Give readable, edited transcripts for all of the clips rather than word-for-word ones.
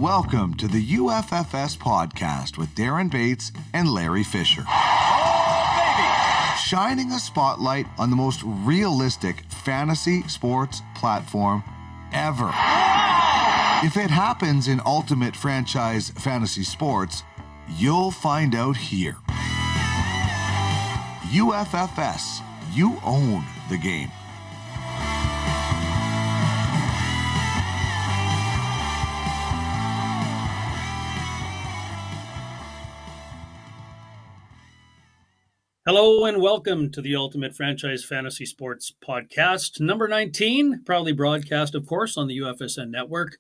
Welcome to the UFFS Podcast with Darren Bates and Larry Fisher. Shining a spotlight on the most realistic fantasy sports platform ever. If it happens in Ultimate Franchise Fantasy Sports, you'll find out here. UFFS, you own the game. Hello and welcome to the Ultimate Franchise Fantasy Sports Podcast, number 19, proudly broadcast, of course, on the UFSN network.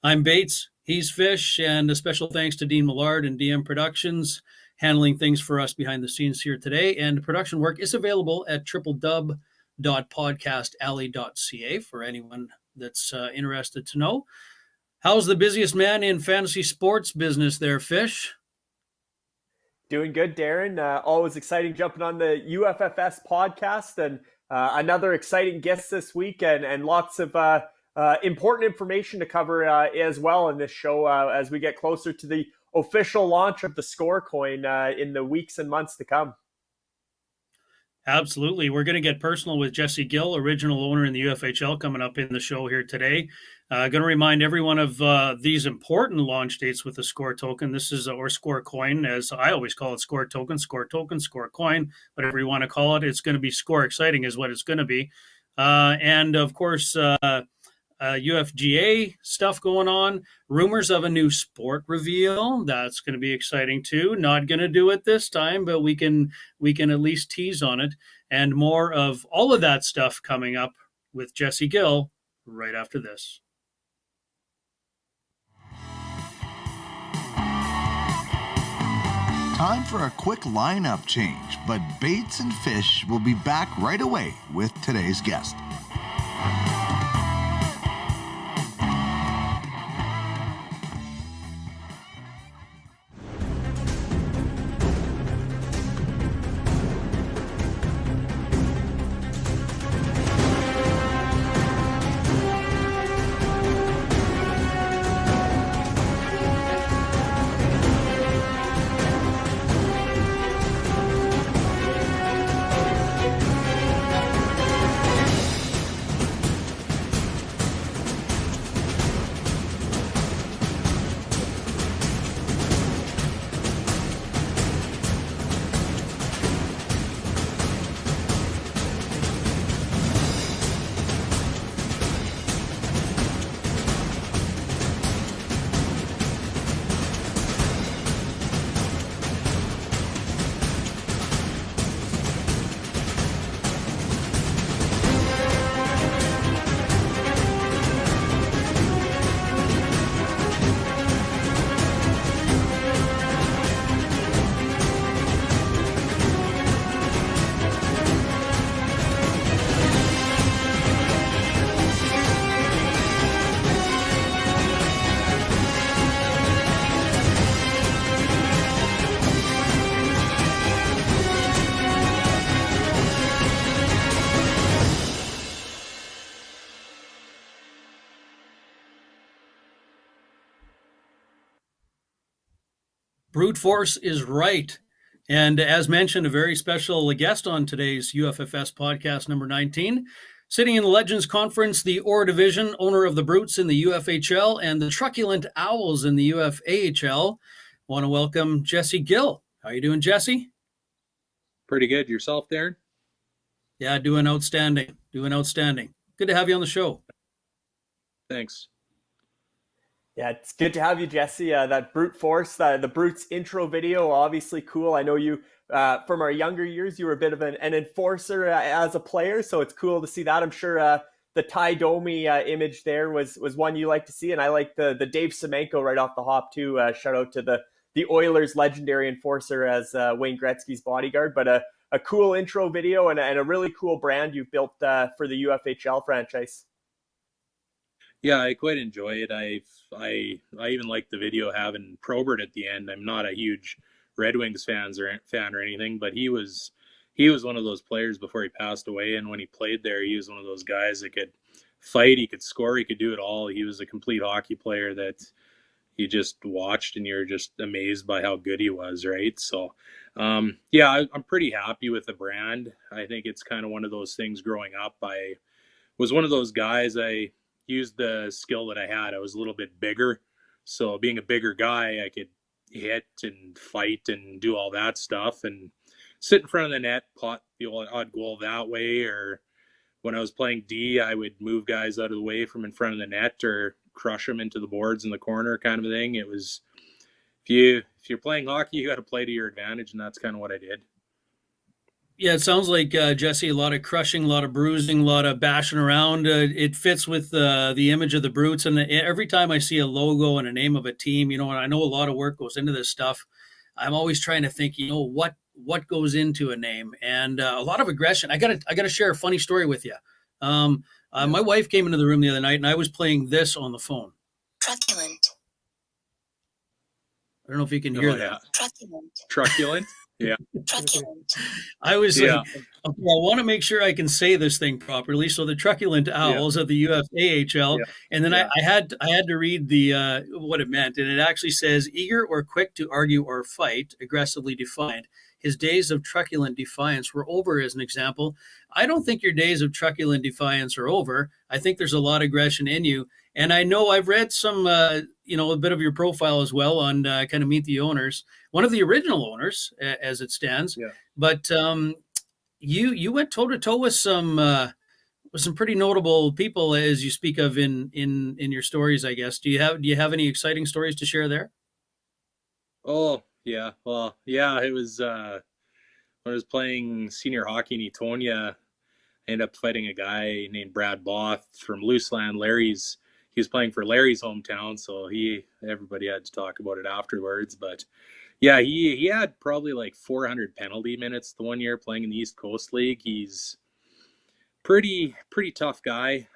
I'm Bates, he's Fish, and a special thanks to Dean Millard and DM Productions, handling things for us behind the scenes here today. And production work is available at www.podcastalley.ca for anyone that's interested to know. How's the busiest man in fantasy sports business there, Fish? Doing good, Darren. Always exciting jumping on the UFFS podcast and another exciting guest this week and lots of important information to cover as well in this show as we get closer to the official launch of the Score coin in the weeks and months to come. Absolutely. We're going to get personal with Jesse Gill, original owner in the UFHL, coming up in the show here today. Going to remind everyone of these important launch dates with the Score token. This is, or Score coin, as I always call it, Score token, Score coin, whatever you want to call it. It's going to be Score exciting is what it's going to be. And of course, UFGA stuff going on. Rumors of a new sport reveal. That's going to be exciting too. Not going to do it this time, but we can at least tease on it. And more of all of that stuff coming up with Jesse Gill right after this. Time for a quick lineup change, but Bates and Fish will be back right away with today's guest. Brute force is right. And as mentioned, a very special guest on today's UFFS podcast, number 19. Sitting in the Legends Conference, the Ore Division, owner of the Brutes in the UFHL and the Truculent Owls in the UFAHL. Want to welcome Jesse Gill. How are you doing, Jesse? Pretty good. Yourself, Darren? Yeah, doing outstanding. Good to have you on the show. Thanks. Yeah, it's good to have you, Jesse. That Brute Force, the Brutes intro video, obviously cool. I know you, from our younger years, you were a bit of an enforcer as a player, so it's cool to see that. I'm sure the Ty Domi image there was one you like to see, and I like the Dave Semenko right off the hop too. Shout out to the Oilers' legendary enforcer as Wayne Gretzky's bodyguard, but a cool intro video and a really cool brand you've built for the UFHL franchise. Yeah, I quite enjoy it. I even like the video having Probert at the end. I'm not a huge Red Wings fan or anything, but he was one of those players before he passed away. And when he played there, he was one of those guys that could fight, he could score, he could do it all. He was a complete hockey player that, you just watched and you're just amazed by how good he was, right? So, I'm pretty happy with the brand. I think it's kind of one of those things growing up. I was one of those guys, I used the skill that I had. I was a little bit bigger. So being a bigger guy, I could hit and fight and do all that stuff and sit in front of the net, pot the odd goal that way. Or when I was playing D, I would move guys out of the way from in front of the net or crush them into the boards in the corner kind of a thing. It was, if you're playing hockey, you got to play to your advantage. And that's kind of what I did. Yeah, it sounds like, Jesse, a lot of crushing, a lot of bruising, a lot of bashing around. It fits with the image of the Brutes. And every time I see a logo and a name of a team, and I know a lot of work goes into this stuff, I'm always trying to think, what goes into a name, and a lot of aggression. I gotta share a funny story with you. My wife came into the room the other night, and I was playing this on the phone. Truculent. I don't know if you can hear that. Truculent. Yeah. Truculent. I was like, okay, I want to make sure I can say this thing properly. So the Truculent Owls of the UFAHL, and then I had to read the what it meant, and it actually says eager or quick to argue or fight, aggressively defiant. His days of truculent defiance were over, as an example. I don't think your days of truculent defiance are over. I think there's a lot of aggression in you. And I know I've read some, a bit of your profile as well on kind of Meet the Owners, one of the original owners as it stands. Yeah. But you went toe to toe with some pretty notable people, as you speak of in your stories, I guess. Do you have any exciting stories to share there? Oh, yeah. Well, yeah, it was when I was playing senior hockey in Etonia, I ended up fighting a guy named Brad Both from Looseland. He was playing for Larry's hometown, so everybody had to talk about it afterwards. But yeah, he had probably like 400 penalty minutes the one year playing in the East Coast League. He's pretty tough guy.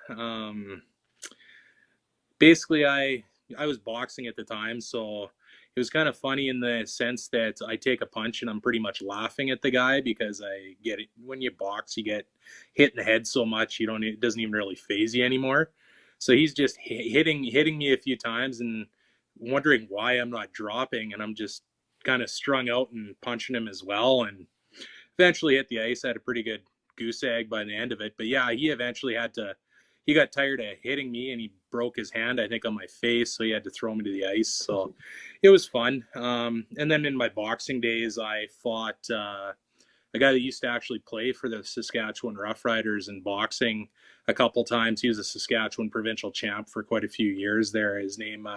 Basically, I was boxing at the time, so it was kind of funny in the sense that I take a punch and I'm pretty much laughing at the guy because I get it. When you box, you get hit in the head so much it doesn't even really phase you anymore. So he's just hitting me a few times and wondering why I'm not dropping, and I'm just kind of strung out and punching him as well. And eventually hit the ice. I had a pretty good goose egg by the end of it. But yeah, he got tired of hitting me and he broke his hand, I think, on my face. So he had to throw me to the ice. So it was fun. And then in my boxing days, I fought a guy that used to actually play for the Saskatchewan Roughriders in boxing a couple times. He was a Saskatchewan provincial champ for quite a few years there. His name,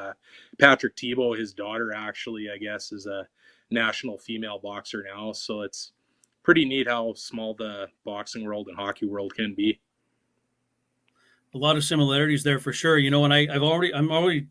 Patrick Thibault. His daughter actually, I guess, is a national female boxer now. So it's pretty neat how small the boxing world and hockey world can be. A lot of similarities there for sure. And I'm already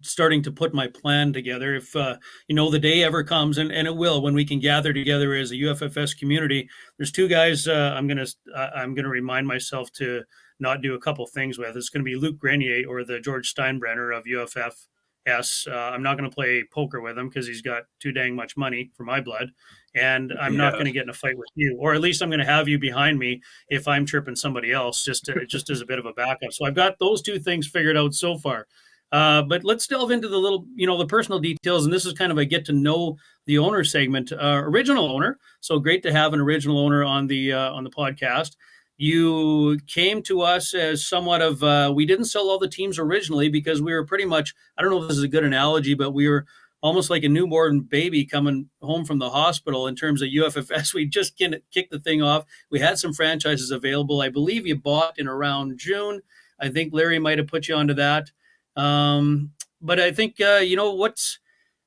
starting to put my plan together. If the day ever comes, and it will, when we can gather together as a UFFS community. There's two guys I'm gonna remind myself to not do a couple things with. It's going to be Luke Grenier or the George Steinbrenner of UFFS. I'm not going to play poker with him because he's got too dang much money for my blood, and I'm not going to get in a fight with you, or at least I'm going to have you behind me if I'm tripping somebody else, just as a bit of a backup. So I've got those two things figured out so far. But let's delve into the little, the personal details. And this is kind of a get to know the owner segment. Original owner. So great to have an original owner on the podcast. You came to us as somewhat of, we didn't sell all the teams originally because we were pretty much, I don't know if this is a good analogy, but we were almost like a newborn baby coming home from the hospital in terms of UFFS. We just kicked the thing off. We had some franchises available. I believe you bought in around June. I think Larry might have put you onto that. But I think,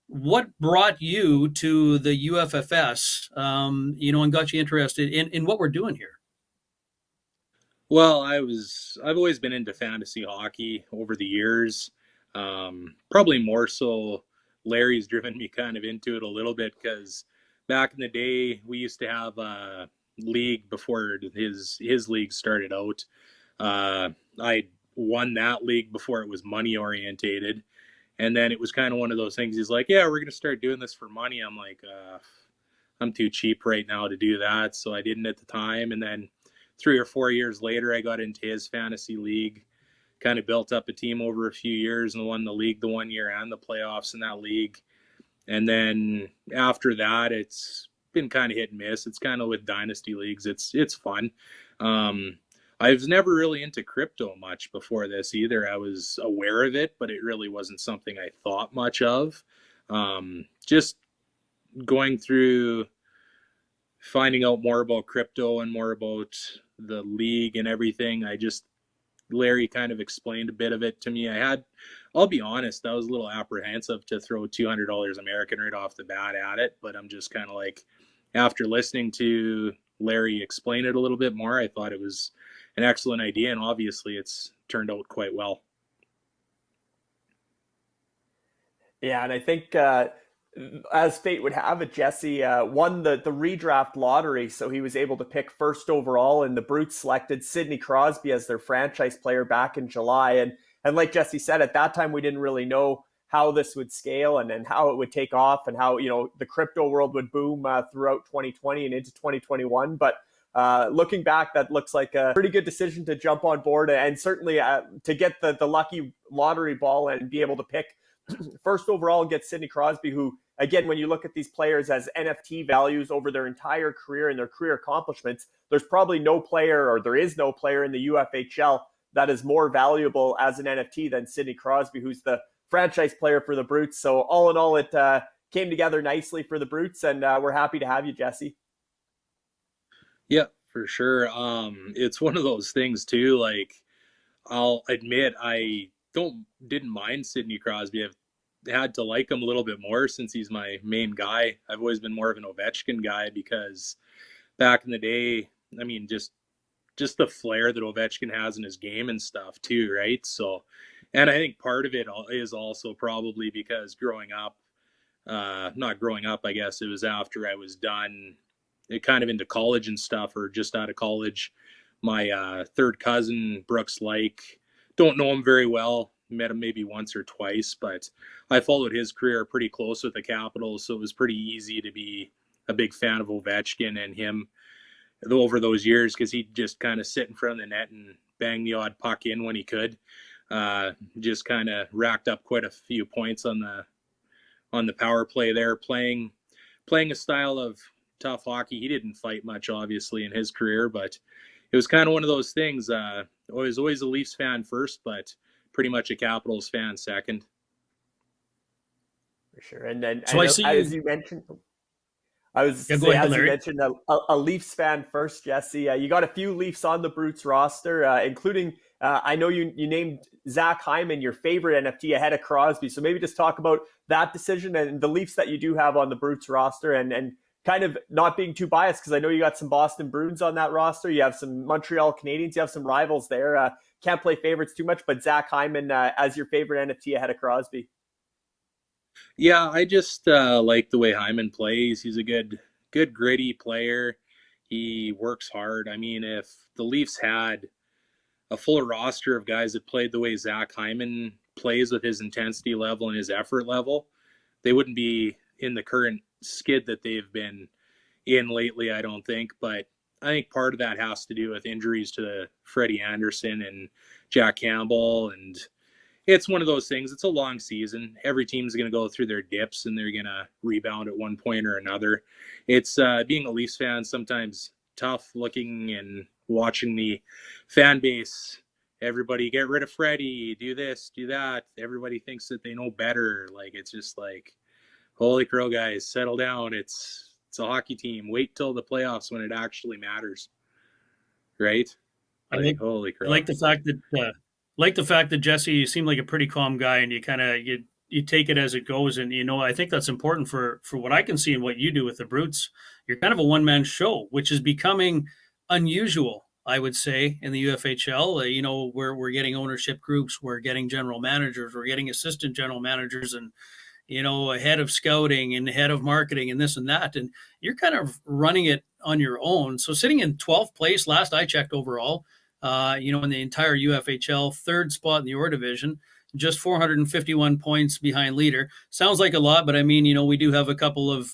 what brought you to the UFFS, and got you interested in what we're doing here? Well, I've always been into fantasy hockey over the years. Probably more so Larry's driven me kind of into it a little bit, because back in the day we used to have a league before his league started out. I won that league before it was money orientated, and then it was kind of one of those things. He's like, yeah, we're gonna start doing this for money. I'm like, I'm too cheap right now to do that, so I didn't at the time. And then 3 or 4 years later, I got into his fantasy league, kind of built up a team over a few years and won the league the 1 year and the playoffs in that league. And then after that, it's been kind of hit and miss. It's kind of with dynasty leagues. It's fun. I was never really into crypto much before this either. I was aware of it, but it really wasn't something I thought much of. Just going through finding out more about crypto and more about the league and everything. Larry kind of explained a bit of it to me. I'll be honest, I was a little apprehensive to throw $200 American right off the bat at it, but I'm just kind of like, after listening to Larry explain it a little bit more, I thought it was an excellent idea, and obviously it's turned out quite well. Yeah, and I think as fate would have it, Jesse won the redraft lottery, so he was able to pick first overall, and the Brutes selected Sidney Crosby as their franchise player back in July. And like Jesse said, at that time we didn't really know how this would scale and how it would take off and how, the crypto world would boom throughout 2020 and into 2021. But looking back, that looks like a pretty good decision to jump on board, and certainly to get the lucky lottery ball and be able to pick first overall and get Sidney Crosby, who, again, when you look at these players as NFT values over their entire career and their career accomplishments, there's probably no player, or there is no player in the UFHL that is more valuable as an NFT than Sidney Crosby, who's the franchise player for the Brutes. So all in all, it came together nicely for the Brutes, and we're happy to have you, Jesse. Yeah, for sure. It's one of those things too. Like, I'll admit I didn't mind Sidney Crosby. I've had to like him a little bit more since he's my main guy. I've always been more of an Ovechkin guy because back in the day, I mean, just the flair that Ovechkin has in his game and stuff too, right? So, and I think part of it is also probably because not growing up, I guess it was after I was done, kind of into college and stuff, or just out of college. My third cousin, Brooks Lake, don't know him very well, met him maybe once or twice, but I followed his career pretty close with the Capitals, so it was pretty easy to be a big fan of Ovechkin and him over those years, because he'd just kind of sit in front of the net and bang the odd puck in when he could. Just kind of racked up quite a few points on the power play there, playing a style of tough hockey. He didn't fight much, obviously, in his career, but it was kind of one of those things. I was always a Leafs fan first, but pretty much a Capitals fan second. For sure. And then, so as you mentioned, you mentioned a Leafs fan first, Jesse. You got a few Leafs on the Brutes roster, including I know you named Zach Hyman your favorite NFT ahead of Crosby. So maybe just talk about that decision and the Leafs that you do have on the Brutes roster, and kind of not being too biased, because I know you got some Boston Bruins on that roster. You have some Montreal Canadiens. You have some rivals there. Can't play favorites too much, but Zach Hyman as your favorite NFT ahead of Crosby. Yeah, I just like the way Hyman plays. He's a good gritty player. He works hard. I mean, if the Leafs had a full roster of guys that played the way Zach Hyman plays with his intensity level and his effort level, they wouldn't be in the current skid that they've been in lately, I don't think. But I think part of that has to do with injuries to Freddie Anderson and Jack Campbell, and it's one of those things. It's a long season. Every team's going to go through their dips, and they're going to rebound at one point or another. It's being a Leafs fan sometimes tough, looking and watching the fan base. Everybody get rid of Freddie, do this, do that. Everybody thinks that they know better. Like, it's just like, holy crow, guys, settle down. It's a hockey team. Wait till the playoffs when it actually matters, right? Holy crow. I like the fact that Jesse, you seem like a pretty calm guy, and you kind of you take it as it goes. And I think that's important for what I can see and what you do with the Brutes. You're kind of a one-man show, which is becoming unusual, I would say, in the UFHL. We're getting ownership groups, we're getting general managers, we're getting assistant general managers, and a head of scouting and head of marketing and this and that. And you're kind of running it on your own. So sitting in 12th place, last I checked overall, in the entire UFHL, third spot in the Or division, just 451 points behind leader. Sounds like a lot, but I mean, we do have a couple of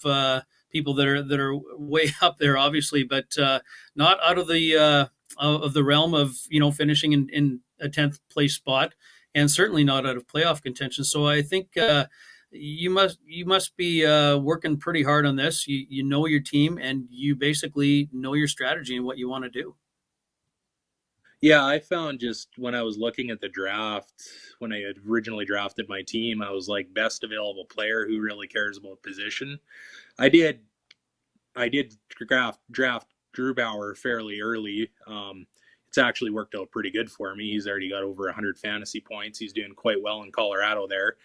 people that are way up there, obviously, but not out of the realm of finishing in a 10th place spot, and certainly not out of playoff contention. So I think you must be working pretty hard on this. You know your team, and you basically know your strategy and what you want to do. Yeah, I found just when I was looking at the draft, when I had originally drafted my team, I was like best available player who really cares about position. I did draft Drew Bauer fairly early. It's actually worked out pretty good for me. He's already got over 100 fantasy points. He's doing quite well in Colorado there.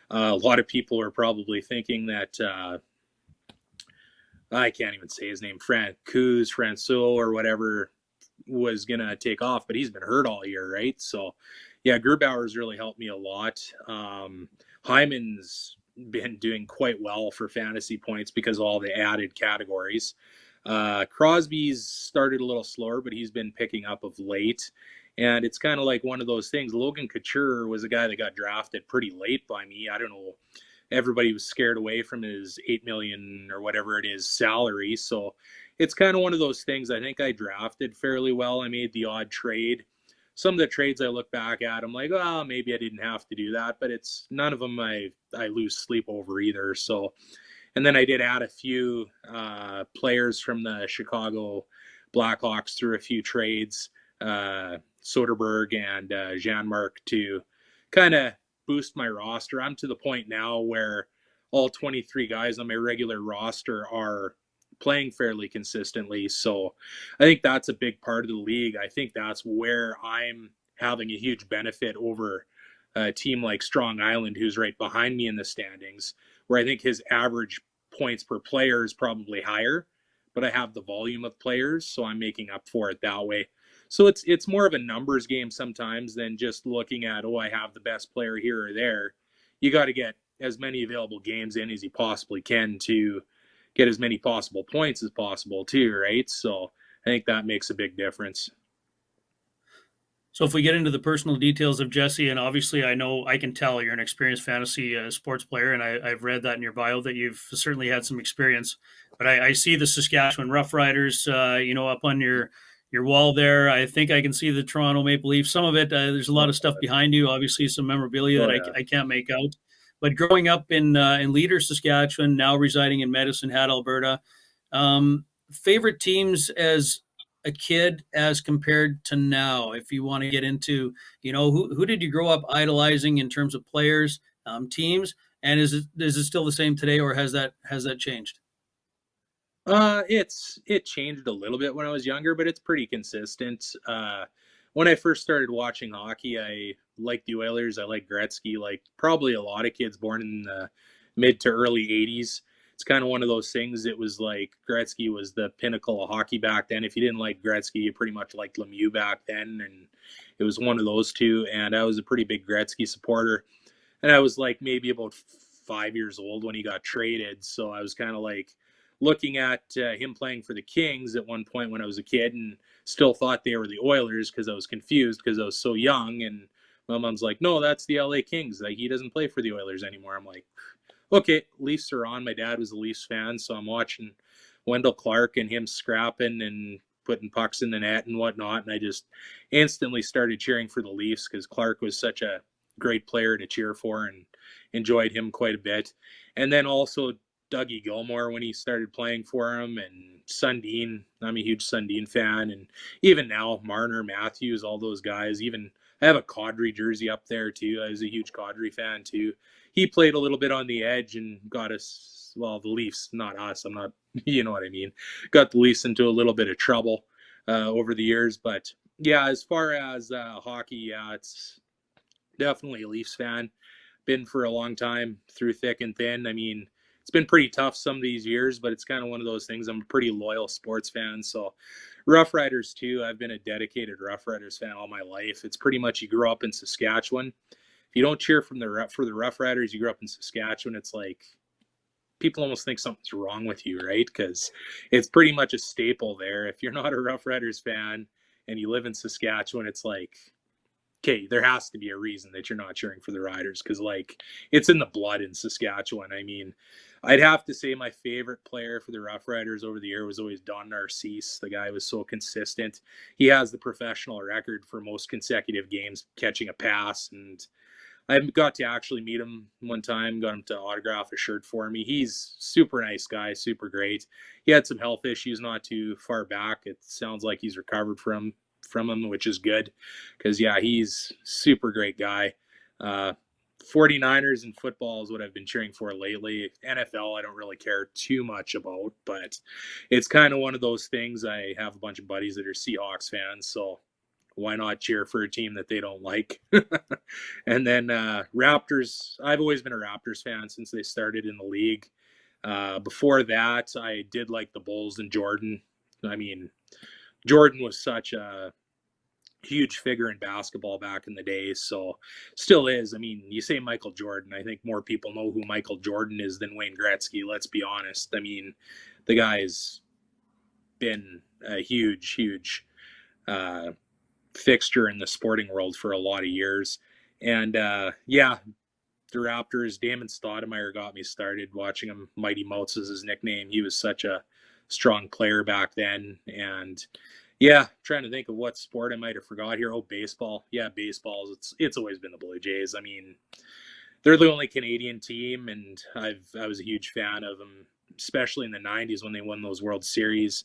A lot of people are probably thinking that I can't even say his name, Francois or whatever, was going to take off, but he's been hurt all year, right? So, yeah, Grubauer's really helped me a lot. Hyman's been doing quite well for fantasy points because of all the added categories. Crosby's started a little slower, but he's been picking up of late. And it's kind of like one of those things. Logan Couture was a guy that got drafted pretty late by me. I don't know. Everybody was scared away from his $8 million or whatever it is salary. So it's kind of one of those things. I think I drafted fairly well. I made the odd trade. Some of the trades I look back at, I'm like, oh, maybe I didn't have to do that. But it's none of them I lose sleep over either. So, and then I did add a few players from the Chicago Blackhawks through a few trades, Soderberg and Janmark, to kind of boost my roster. I'm to the point now where all 23 guys on my regular roster are playing fairly consistently. So I think that's a big part of the league. I think that's where I'm having a huge benefit over a team like Strong Island, who's right behind me in the standings, where I think his average points per player is probably higher, but I have the volume of players, so I'm making up for it that way. So it's more of a numbers game sometimes than just looking at, oh, I have the best player here or there. You got to get as many available games in as you possibly can to get as many possible points as possible too, right? So I think that makes a big difference. So if we get into the personal details of Jesse, and obviously I can tell you're an experienced fantasy sports player, and I've read that in your bio that you've certainly had some experience. But I see the Saskatchewan Roughriders, up on your wall there. I think I can see the Toronto Maple Leafs. Some of it, there's a lot of stuff behind you, obviously some memorabilia that I can't make out. But growing up in Leader, Saskatchewan, now residing in Medicine Hat, Alberta, favorite teams as a kid as compared to now, if you want to get into, who did you grow up idolizing in terms of players, teams, and is it still the same today, or has that changed? It changed a little bit when I was younger, but it's pretty consistent. When I first started watching hockey, I liked the Oilers. I liked Gretzky, like probably a lot of kids born in the mid to early 80s. It's kind of one of those things. It was like Gretzky was the pinnacle of hockey back then. If you didn't like Gretzky, you pretty much liked Lemieux back then. And it was one of those two. And I was a pretty big Gretzky supporter. And I was like maybe about 5 years old when he got traded. So I was kind of like looking at him playing for the Kings at one point when I was a kid, and still thought they were the Oilers because I was confused because I was so young. And my mom's like, no, that's the LA Kings. Like, he doesn't play for the Oilers anymore. I'm like, okay, Leafs are on. My dad was a Leafs fan, so I'm watching Wendell Clark and him scrapping and putting pucks in the net and whatnot. And I just instantly started cheering for the Leafs because Clark was such a great player to cheer for, and enjoyed him quite a bit. And then also Dougie Gilmore when he started playing for him, and Sundin. I'm a huge Sundin fan, and even now Marner, Matthews, all those guys. Even I have a Kadri jersey up there too. I was a huge Kadri fan too. He played a little bit on the edge and got us, well, the Leafs, not us. I'm not, you know what I mean. Got the Leafs into a little bit of trouble over the years, but yeah, as far as hockey, yeah, it's definitely a Leafs fan. Been for a long time, through thick and thin. I mean, it's been pretty tough some of these years, but it's kind of one of those things. I'm a pretty loyal sports fan. So Rough Riders too. I've been a dedicated Rough Riders fan all my life. It's pretty much, you grow up in Saskatchewan. If you don't cheer for the Rough Riders, you grew up in Saskatchewan, it's like people almost think something's wrong with you, right? Because it's pretty much a staple there. If you're not a Rough Riders fan and you live in Saskatchewan, it's like okay, there has to be a reason that you're not cheering for the Riders, because like it's in the blood in Saskatchewan. I mean, I'd have to say my favorite player for the Rough Riders over the year was always Don Narcisse. The guy was so consistent. He has the professional record for most consecutive games catching a pass, and I got to actually meet him one time, got him to autograph a shirt for me. He's super nice guy, super great. He had some health issues not too far back. It sounds like he's recovered from him, which is good, because yeah, he's super great guy. 49ers and football is what I've been cheering for lately. NFL I don't really care too much about, but it's kind of one of those things. I have a bunch of buddies that are Seahawks fans, so why not cheer for a team that they don't like? And then Raptors, I've always been a Raptors fan since they started in the league. Before that, I did like the Bulls and Jordan. I mean, Jordan was such a huge figure in basketball back in the day, so still is. I mean, you say Michael Jordan, I think more people know who Michael Jordan is than Wayne Gretzky, let's be honest. I mean, the guy's been a huge fixture in the sporting world for a lot of years. And yeah, the Raptors, Damon Stoudemire got me started watching him. Mighty Mouse is his nickname. He was such a strong player back then. And yeah, trying to think of what sport I might have forgot here. Oh, baseball. Yeah, baseball. It's always been the Blue Jays. I mean, they're the only Canadian team, and I was a huge fan of them, especially in the 90s when they won those World Series.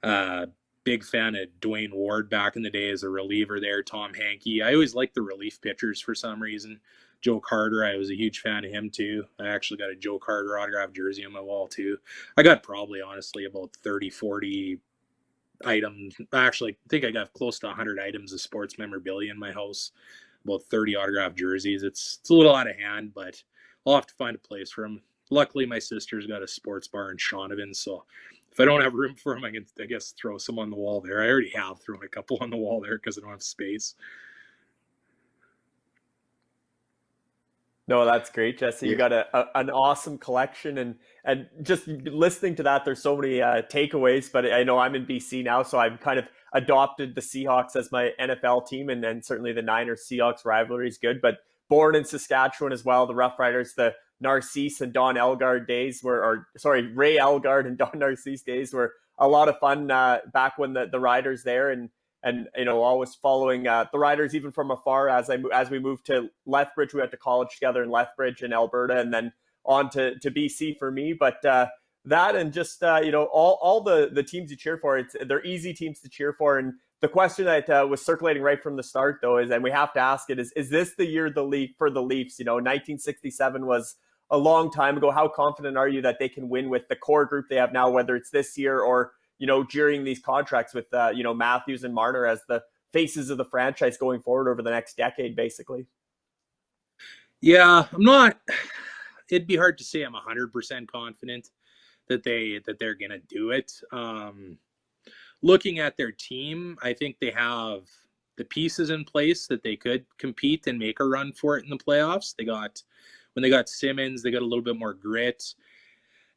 Big fan of Dwayne Ward back in the day as a reliever there. Tom Hankey. I always liked the relief pitchers for some reason. Joe Carter, I was a huge fan of him too. I actually got a Joe Carter autographed jersey on my wall too. I got probably, honestly, about 30, 40 items. Actually, I think I got close to 100 items of sports memorabilia in my house. About 30 autographed jerseys. It's a little out of hand, but I'll have to find a place for them. Luckily, my sister's got a sports bar in Shaunavon, so if I don't have room for them, I can, I guess, throw some on the wall there. I already have thrown a couple on the wall there because I don't have space. No, that's great, Jesse. You got an awesome collection, and just listening to that, there's so many takeaways. But I know I'm in BC now, so I've kind of adopted the Seahawks as my NFL team, and then certainly the Niners-Seahawks rivalry is good. But born in Saskatchewan as well, the Rough Riders, the Narcisse and Don Elgard days Ray Elgard and Don Narcisse days were a lot of fun back when the Riders there, and you know, always following the Riders even from afar. As we moved to Lethbridge, we went to college together in Lethbridge in Alberta, and then on to BC for me. But that, and just you know, all the teams you cheer for, they're easy teams to cheer for. And the question that was circulating right from the start, though, is, and we have to ask it, is this the year for the Leafs? You know, 1967 was a long time ago. How confident are you that they can win with the core group they have now, whether it's this year or, you know, during these contracts with, you know, Matthews and Marner as the faces of the franchise going forward over the next decade, basically? Yeah, it'd be hard to say I'm 100% confident that they're going to do it. Looking at their team, I think they have the pieces in place that they could compete and make a run for it in the playoffs. When they got Simmons, they got a little bit more grit.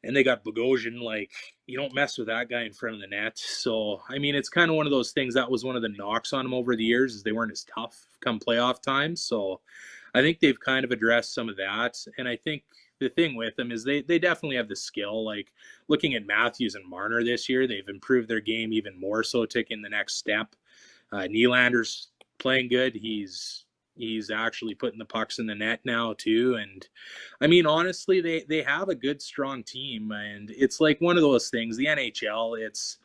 And they got Bogosian. Like, you don't mess with that guy in front of the net. So, I mean, it's kind of one of those things. That was one of the knocks on them over the years, is they weren't as tough come playoff time. So I think they've kind of addressed some of that. And I think the thing with them is they definitely have the skill. Like, looking at Matthews and Marner this year, they've improved their game even more so, taking the next step. Nylander's playing good. He's actually putting the pucks in the net now too. And I mean, honestly, they have a good, strong team. And it's like one of those things, the NHL, it's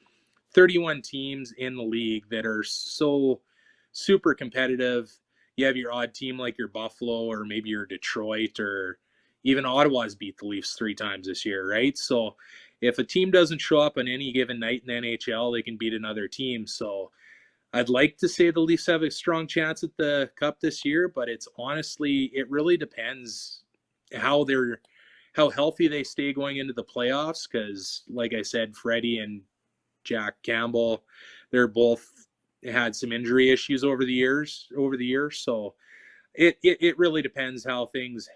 31 teams in the league that are so super competitive. You have your odd team like your Buffalo, or maybe your Detroit, or even Ottawa's beat the Leafs 3 times this year, right? So if a team doesn't show up on any given night in the NHL, they can beat another team. So I'd like to say the Leafs have a strong chance at the Cup this year, but it really depends how healthy they stay going into the playoffs. Because, like I said, Freddie and Jack Campbell, they're both had some injury issues over the years. So it really depends how things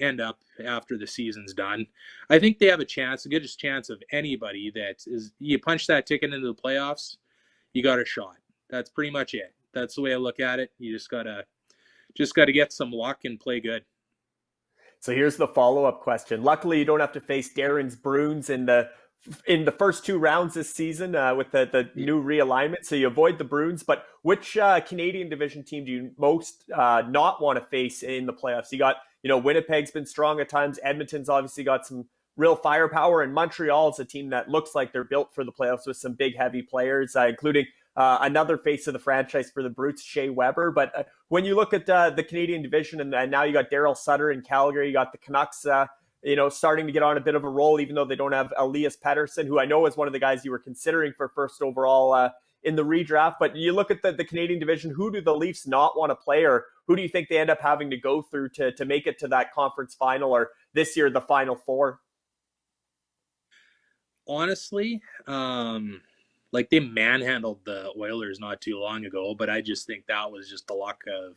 end up after the season's done. I think they have the goodest chance of anybody that is. You punch that ticket into the playoffs, you got a shot. That's pretty much it. That's the way I look at it. You just gotta get some luck and play good. So here's the follow-up question. Luckily, you don't have to face Darren's Bruins in the first 2 rounds this season with the new realignment. So you avoid the Bruins. But which Canadian division team do you most not want to face in the playoffs? You got, Winnipeg's been strong at times. Edmonton's obviously got some real firepower. And Montreal is a team that looks like they're built for the playoffs with some big, heavy players, including another face of the franchise for the Brutes, Shea Weber. But when you look at the Canadian division, and now you got Daryl Sutter in Calgary, you got the Canucks, starting to get on a bit of a roll, even though they don't have Elias Pettersson, who I know is one of the guys you were considering for first overall in the redraft. But you look at the Canadian division, who do the Leafs not want to play, or who do you think they end up having to go through to make it to that conference final, or this year, the Final Four? Honestly, like they manhandled the Oilers not too long ago, but I just think that was just the luck of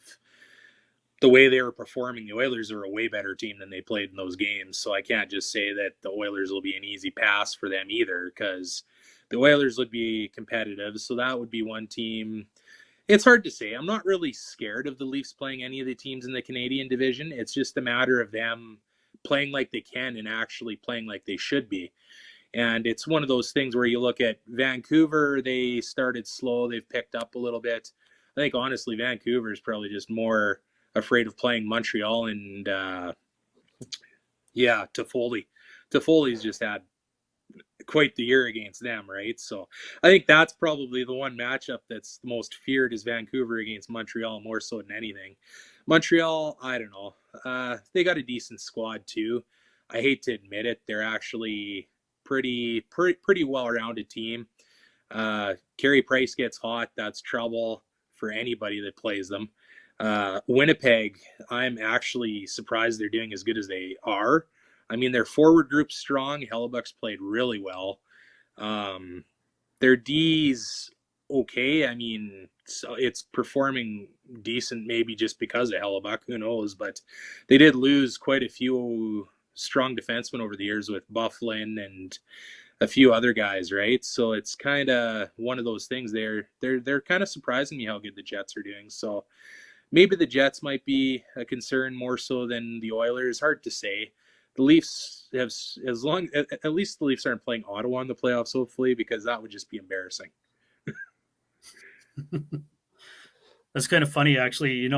the way they were performing. The Oilers are a way better team than they played in those games, so I can't just say that the Oilers will be an easy pass for them either, because the Oilers would be competitive, so that would be one team. It's hard to say. I'm not really scared of the Leafs playing any of the teams in the Canadian division. It's just a matter of them playing like they can and actually playing like they should be. And it's one of those things where you look at Vancouver, they started slow, they've picked up a little bit. I think, honestly, Vancouver is probably just more afraid of playing Montreal and, Toffoli. Toffoli's just had quite the year against them, right? So I think that's probably the one matchup that's the most feared is Vancouver against Montreal, more so than anything. Montreal, I don't know. They got a decent squad, too. I hate to admit it. They're actually pretty well-rounded team. Carey Price gets hot. That's trouble for anybody that plays them. Winnipeg, I'm actually surprised they're doing as good as they are. I mean, their forward group's strong. Hellebuck's played really well. Their D's okay. I mean, so it's performing decent maybe just because of Hellebuck. Who knows? But they did lose quite a few strong defensemen over the years with Bufflin and a few other guys, right? So it's kind of one of those things. They're kind of surprising me how good the Jets are doing. So maybe the Jets might be a concern more so than the Oilers. Hard to say. The Leafs have, at least the Leafs aren't playing Ottawa in the playoffs, hopefully, because that would just be embarrassing. That's kind of funny, actually.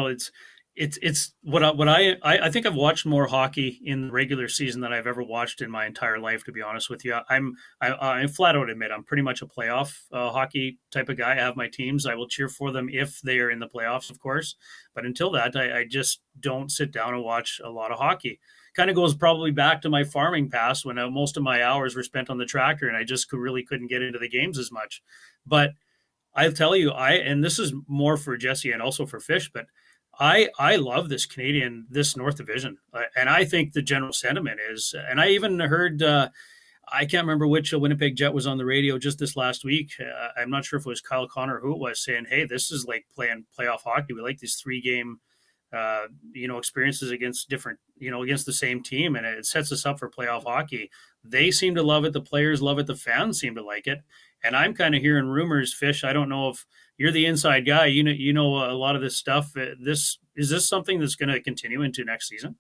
It's what I think I've watched more hockey in the regular season than I've ever watched in my entire life, to be honest with you. I flat out admit I'm pretty much a playoff hockey type of guy. I have my teams. I will cheer for them if they are in the playoffs, of course. But until that, I just don't sit down and watch a lot of hockey. Kind of goes probably back to my farming past when most of my hours were spent on the tractor and I just really couldn't get into the games as much. But I'll tell you, and this is more for Jesse and also for Fish, but I love this North Division. And I think the general sentiment is, and I even heard, I can't remember which Winnipeg Jet was on the radio just this last week. I'm not sure if it was Kyle Connor or who it was saying, hey, this is like playing playoff hockey. We like these 3-game, experiences against different, against the same team. And it sets us up for playoff hockey. They seem to love it. The players love it. The fans seem to like it. And I'm kind of hearing rumors, Fish. I don't know if you're the inside guy. You know a lot of this stuff. Is this something that's going to continue into next season?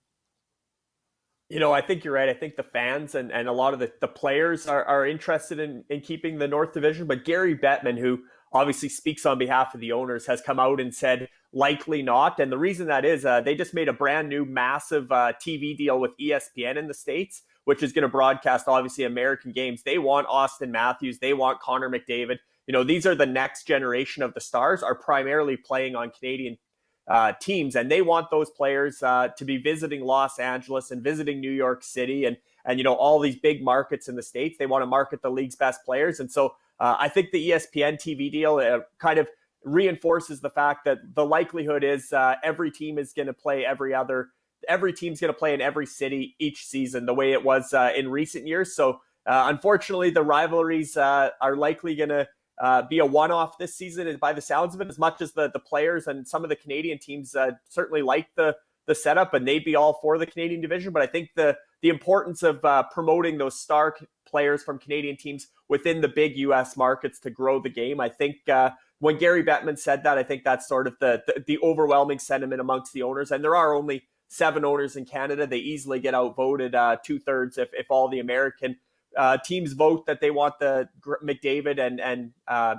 I think you're right. I think the fans and a lot of the players are interested in keeping the North Division. But Gary Bettman, who obviously speaks on behalf of the owners, has come out and said likely not. And the reason that is they just made a brand new massive TV deal with ESPN in the States, which is going to broadcast, obviously, American games. They want Austin Matthews. They want Connor McDavid. These are the next generation of the stars, are primarily playing on Canadian teams. And they want those players to be visiting Los Angeles and visiting New York City and all these big markets in the States. They want to market the league's best players. And so I think the ESPN TV deal kind of reinforces the fact that the likelihood is every team is going to play every team's going to play in every city each season, the way it was in recent years. So unfortunately, the rivalries are likely going to be a one-off this season, by the sounds of it, as much as the players and some of the Canadian teams certainly like the setup and they'd be all for the Canadian division. But I think the importance of promoting those star players from Canadian teams within the big U.S. markets to grow the game, I think when Gary Bettman said that, I think that's sort of the overwhelming sentiment amongst the owners. And there are only 7 owners in Canada. They easily get outvoted 2/3 if all the American teams vote that they want the McDavid and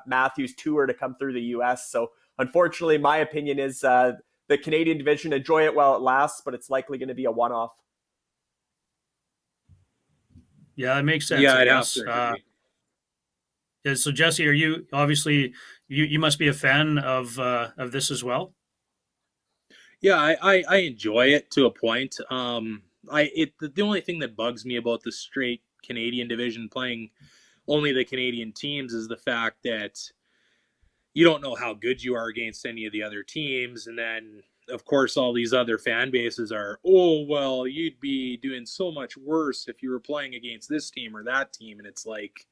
Matthews tour to come through the U.S. So unfortunately, my opinion is the Canadian division, enjoy it while it lasts, but it's likely going to be a one-off. Yeah, it makes sense. Yeah, I I'd have guess. to agree. Yeah, so Jesse, are you obviously you must be a fan of this as well? Yeah, I enjoy it to a point. The only thing that bugs me about the straight Canadian division playing only the Canadian teams is the fact that you don't know how good you are against any of the other teams, and then of course all these other fan bases are, oh well, you'd be doing so much worse if you were playing against this team or that team, and it's like,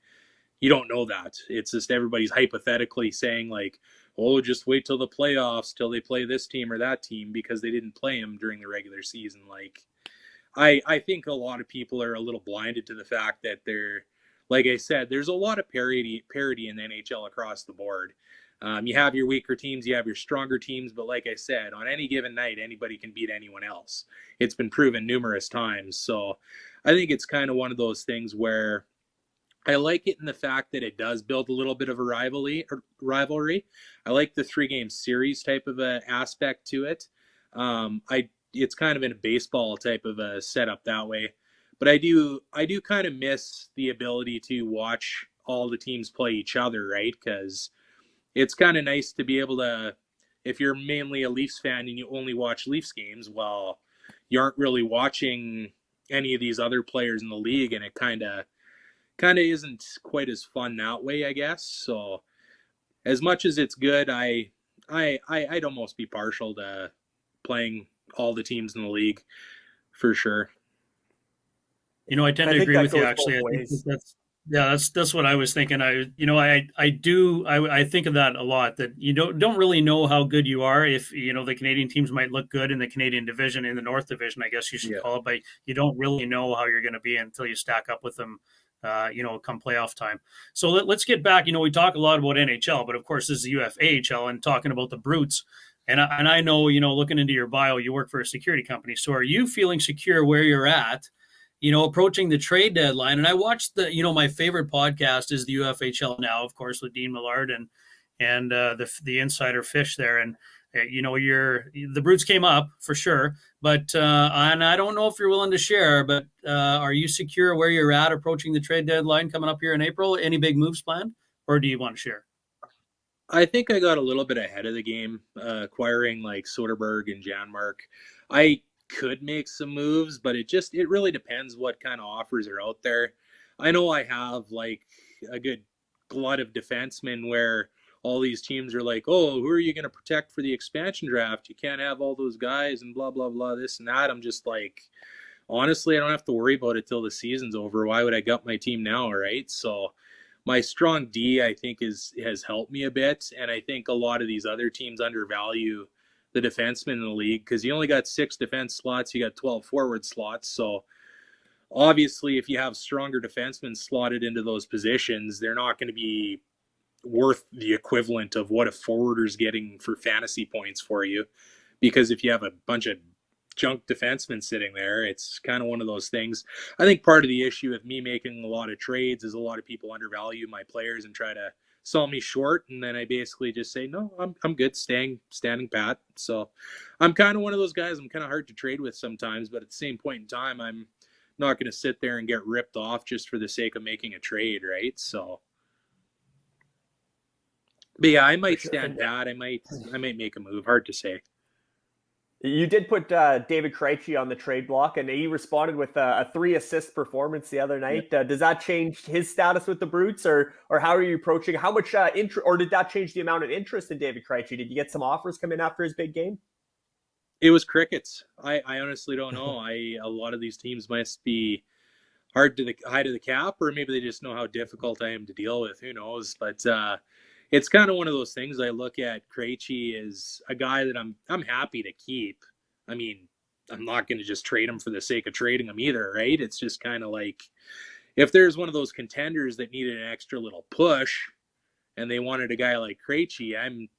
you don't know that. It's just everybody's hypothetically saying like, oh, just wait till the playoffs till they play this team or that team because they didn't play them during the regular season. Like, I think a lot of people are a little blinded to the fact that like I said, there's a lot of parity in the NHL across the board. You have your weaker teams, you have your stronger teams, but like I said, on any given night, anybody can beat anyone else. It's been proven numerous times. So I think it's kind of one of those things where I like it in the fact that it does build a little bit of a rivalry. I like the 3-game series type of a aspect to it. It's kind of in a baseball type of a setup that way. But I do kind of miss the ability to watch all the teams play each other, right? Because it's kind of nice to be able to, if you're mainly a Leafs fan and you only watch Leafs games, well, you aren't really watching any of these other players in the league, and it kind of isn't quite as fun that way, I guess. So as much as it's good, I'd almost be partial to playing all the teams in the league for sure. I tend to agree with you, actually. I think that's what I was thinking. I think of that a lot, that you don't really know how good you are if, the Canadian teams might look good in the Canadian division, in the North Division, I guess you should call it, but you don't really know how you're going to be until you stack up with them, come playoff time. So let's get back. We talk a lot about NHL, but of course this is UFAHL and talking about the Brutes. And I know, looking into your bio, you work for a security company. So are you feeling secure where you're at, approaching the trade deadline? And I watched my favorite podcast is the UFHL Now, of course, with Dean Millard and the insider Fish there. And, the Brutes came up for sure, but and I don't know if you're willing to share, but are you secure where you're at approaching the trade deadline coming up here in April? Any big moves planned, or do you want to share? I think I got a little bit ahead of the game, acquiring like Soderberg and Janmark. I could make some moves, but it really depends what kind of offers are out there. I know I have like a good glut of defensemen where all these teams are like, oh, who are you going to protect for the expansion draft? You can't have all those guys and blah, blah, blah, this and that. I'm just like, honestly, I don't have to worry about it till the season's over. Why would I gut my team now, right? So my strong D, I think, has helped me a bit. And I think a lot of these other teams undervalue the defensemen in the league because you only got 6 defense slots. You got 12 forward slots. So obviously, if you have stronger defensemen slotted into those positions, they're not going to be worth the equivalent of what a forwarder's getting for fantasy points for you. Because if you have a bunch of junk defensemen sitting there, it's kind of one of those things. I think part of the issue with me making a lot of trades is a lot of people undervalue my players and try to sell me short, and then I basically just say, no, I'm good standing pat. So I'm kind of one of those guys. I'm kind of hard to trade with sometimes, but at the same point in time, I'm not going to sit there and get ripped off just for the sake of making a trade, right? So, but yeah, I might stand pat. I might make a move. Hard to say. You did put David Krejci on the trade block, and he responded with a 3-assist performance the other night. Does that change his status with the Brutes, or how are you approaching? How much or did that change the amount of interest in David Krejci? Did you get some offers come in after his big game? It was crickets. I honestly don't know. A lot of these teams must be high to the cap, or maybe they just know how difficult I am to deal with. Who knows? But it's kind of one of those things. I look at Krejci as a guy that I'm happy to keep. I mean, I'm not going to just trade him for the sake of trading him either, right? It's just kind of like if there's one of those contenders that needed an extra little push and they wanted a guy like Krejci, I'm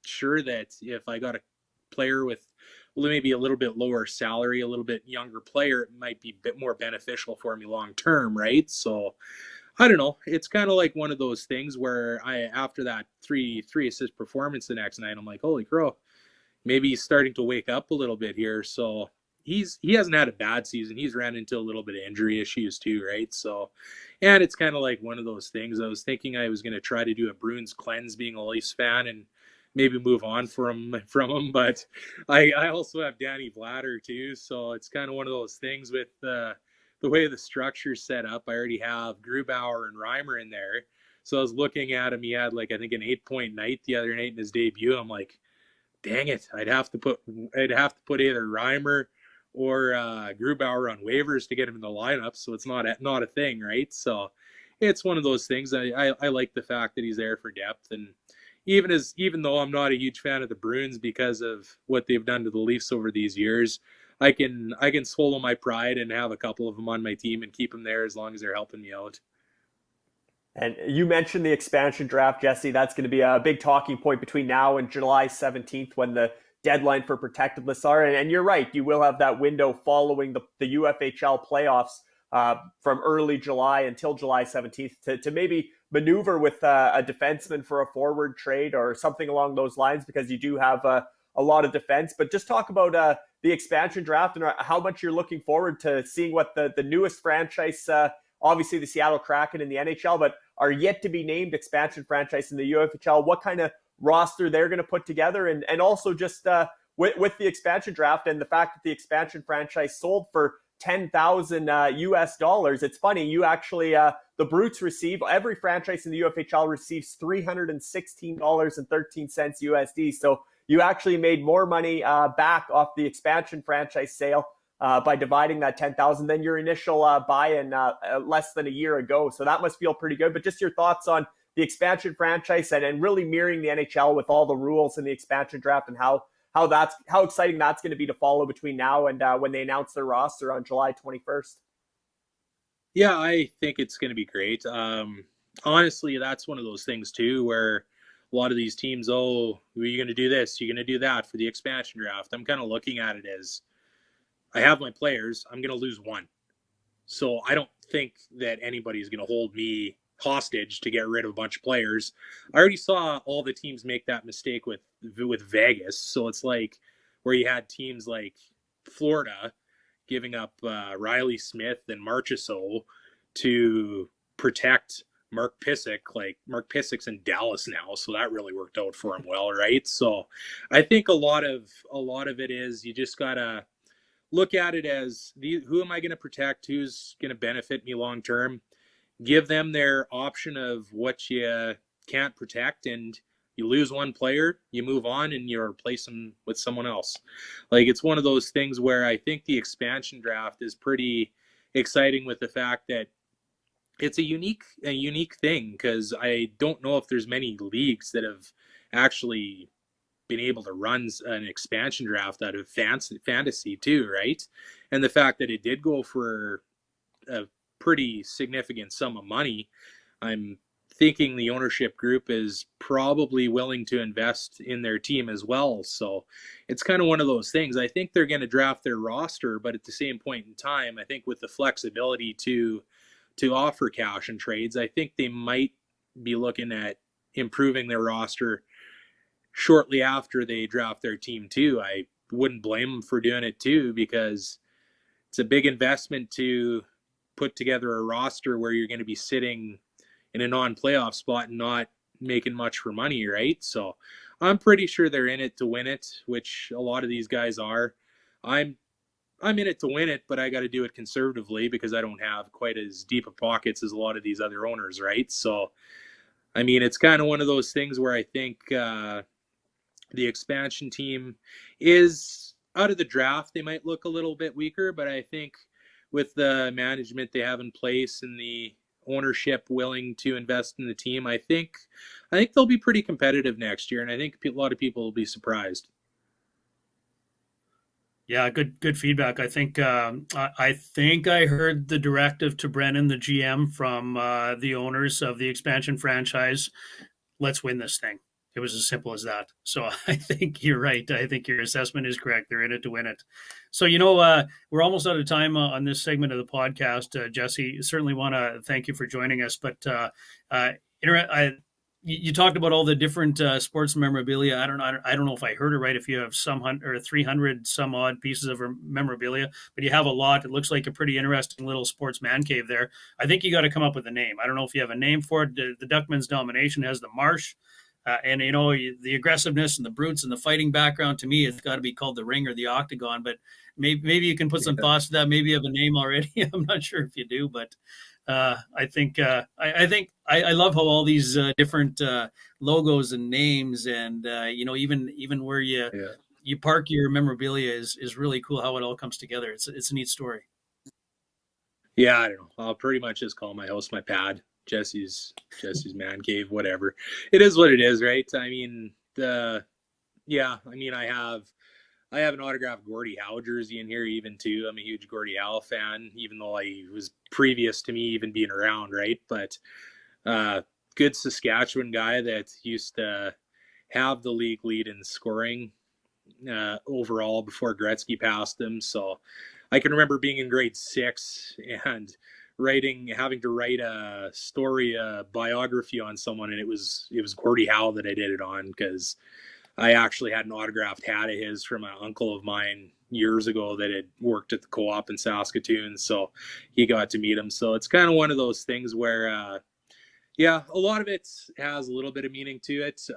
sure that if I got a player with maybe a little bit lower salary, a little bit younger player, it might be a bit more beneficial for me long term, right? So I don't know. It's kind of like one of those things where after that three assist performance the next night, I'm like, holy crow, maybe he's starting to wake up a little bit here. So he hasn't had a bad season. He's ran into a little bit of injury issues too, right? So, and it's kind of like one of those things. I was thinking I was going to try to do a Bruins cleanse being a Leafs fan and maybe move on from him, but I also have Danny Vladder too. So it's kind of one of those things with the way the structure's set up. I already have Grubauer and Reimer in there. So I was looking at him. He had like, I think, an 8-point night the other night in his debut. I'm like, dang it, I'd have to put either Reimer or Grubauer on waivers to get him in the lineup. So it's not a thing, right? So it's one of those things. I like the fact that he's there for depth. And even though I'm not a huge fan of the Bruins because of what they've done to the Leafs over these years, I can swallow my pride and have a couple of them on my team and keep them there as long as they're helping me out. And you mentioned the expansion draft, Jesse. That's going to be a big talking point between now and July 17th when the deadline for protected lists are. And you're right, you will have that window following the UFHL playoffs from early July until July 17th to maybe maneuver with a defenseman for a forward trade or something along those lines, because you do have a lot of defense. But just talk about the expansion draft and how much you're looking forward to seeing what the newest franchise, obviously the Seattle Kraken in the NHL, but are yet to be named expansion franchise in the UFHL, what kind of roster they're going to put together. And also just with the expansion draft and the fact that the expansion franchise sold for $10,000 US dollars. It's funny, you actually, the Brutes receive, every franchise in the UFHL receives $316.13 USD. So you actually made more money back off the expansion franchise sale by dividing that 10,000 than your initial buy-in less than a year ago. So that must feel pretty good. But just your thoughts on the expansion franchise and really mirroring the NHL with all the rules in the expansion draft and how exciting that's going to be to follow between now and when they announce their roster on July 21st. Yeah, I think it's going to be great. Honestly, that's one of those things too, where a lot of these teams, oh, you're going to do this, you're going to do that for the expansion draft. I'm kind of looking at it as I have my players, I'm going to lose one. So I don't think that anybody's going to hold me hostage to get rid of a bunch of players. I already saw all the teams make that mistake with Vegas. So it's like where you had teams like Florida giving up Riley Smith and Marchessault to protect Mark Pysyk. Like Mark Pysyk's in Dallas now, so that really worked out for him well, right? So I think a lot of it is you just gotta look at it as who am I going to protect? Who's going to benefit me long term? Give them their option of what you can't protect, and you lose one player, you move on, and you replace them with someone else. Like it's one of those things where I think the expansion draft is pretty exciting with the fact that it's a unique thing, because I don't know if there's many leagues that have actually been able to run an expansion draft out of fantasy too, right? And the fact that it did go for a pretty significant sum of money, I'm thinking the ownership group is probably willing to invest in their team as well. So it's kind of one of those things. I think they're going to draft their roster, but at the same point in time, I think with the flexibility to offer cash and trades, I think they might be looking at improving their roster shortly after they draft their team too. I wouldn't blame them for doing it too, because it's a big investment to put together a roster where you're going to be sitting in a non-playoff spot and not making much for money, right? So I'm pretty sure they're in it to win it, which a lot of these guys are. I'm in it to win it, but I got to do it conservatively because I don't have quite as deep of pockets as a lot of these other owners, right? So, I mean, it's kind of one of those things where I think the expansion team is out of the draft. They might look a little bit weaker, but I think with the management they have in place and the ownership willing to invest in the team, I think they'll be pretty competitive next year, and I think a lot of people will be surprised. Yeah, good feedback. I think I heard the directive to Brennan, the GM, from the owners of the expansion franchise let's win this thing. It was as simple as that. So I think you're right. I think your assessment is correct. They're in it to win it. So, we're almost out of time on this segment of the podcast. Jesse, certainly want to thank you for joining us. But you talked about all the different sports memorabilia. I don't know if I heard it right. If you have 300 some odd pieces of memorabilia, but you have a lot. It looks like a pretty interesting little sports man cave there. I think you got to come up with a name. I don't know if you have a name for it. The Duckman's domination has the Marsh. And the aggressiveness and the brutes and the fighting background, to me, it's got to be called the ring or the octagon. But maybe you can put some thoughts to that. Maybe you have a name already. I'm not sure if you do, but I think I love how all these different logos and names and even where you park your memorabilia is really cool. How it all comes together. It's a neat story. Yeah, I don't know. I'll pretty much just call my house my pad. Jesse's man cave, whatever. It is what it is, right? I mean, I have an autographed Gordie Howe jersey in here even too. I'm a huge Gordie Howe fan, even though I was previous to me even being around, right? But good Saskatchewan guy that used to have the league lead in scoring overall before Gretzky passed him. So I can remember being in grade 6 and having to write a story, a biography on someone, and it was Gordie Howe that I did it on, because I actually had an autographed hat of his from an uncle of mine years ago that had worked at the co-op in Saskatoon, so he got to meet him. So it's kind of one of those things where a lot of it has a little bit of meaning to it.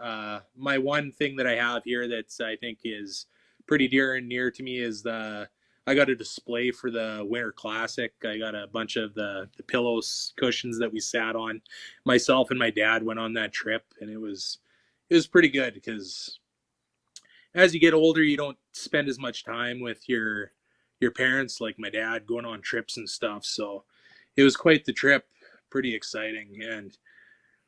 My one thing that I have here that I think is pretty dear and near to me is I got a display for the Winter Classic. I got a bunch of the pillows, cushions that we sat on. Myself and my dad went on that trip, and it was pretty good, because as you get older, you don't spend as much time with your parents, like my dad, going on trips and stuff. So it was quite the trip, pretty exciting. And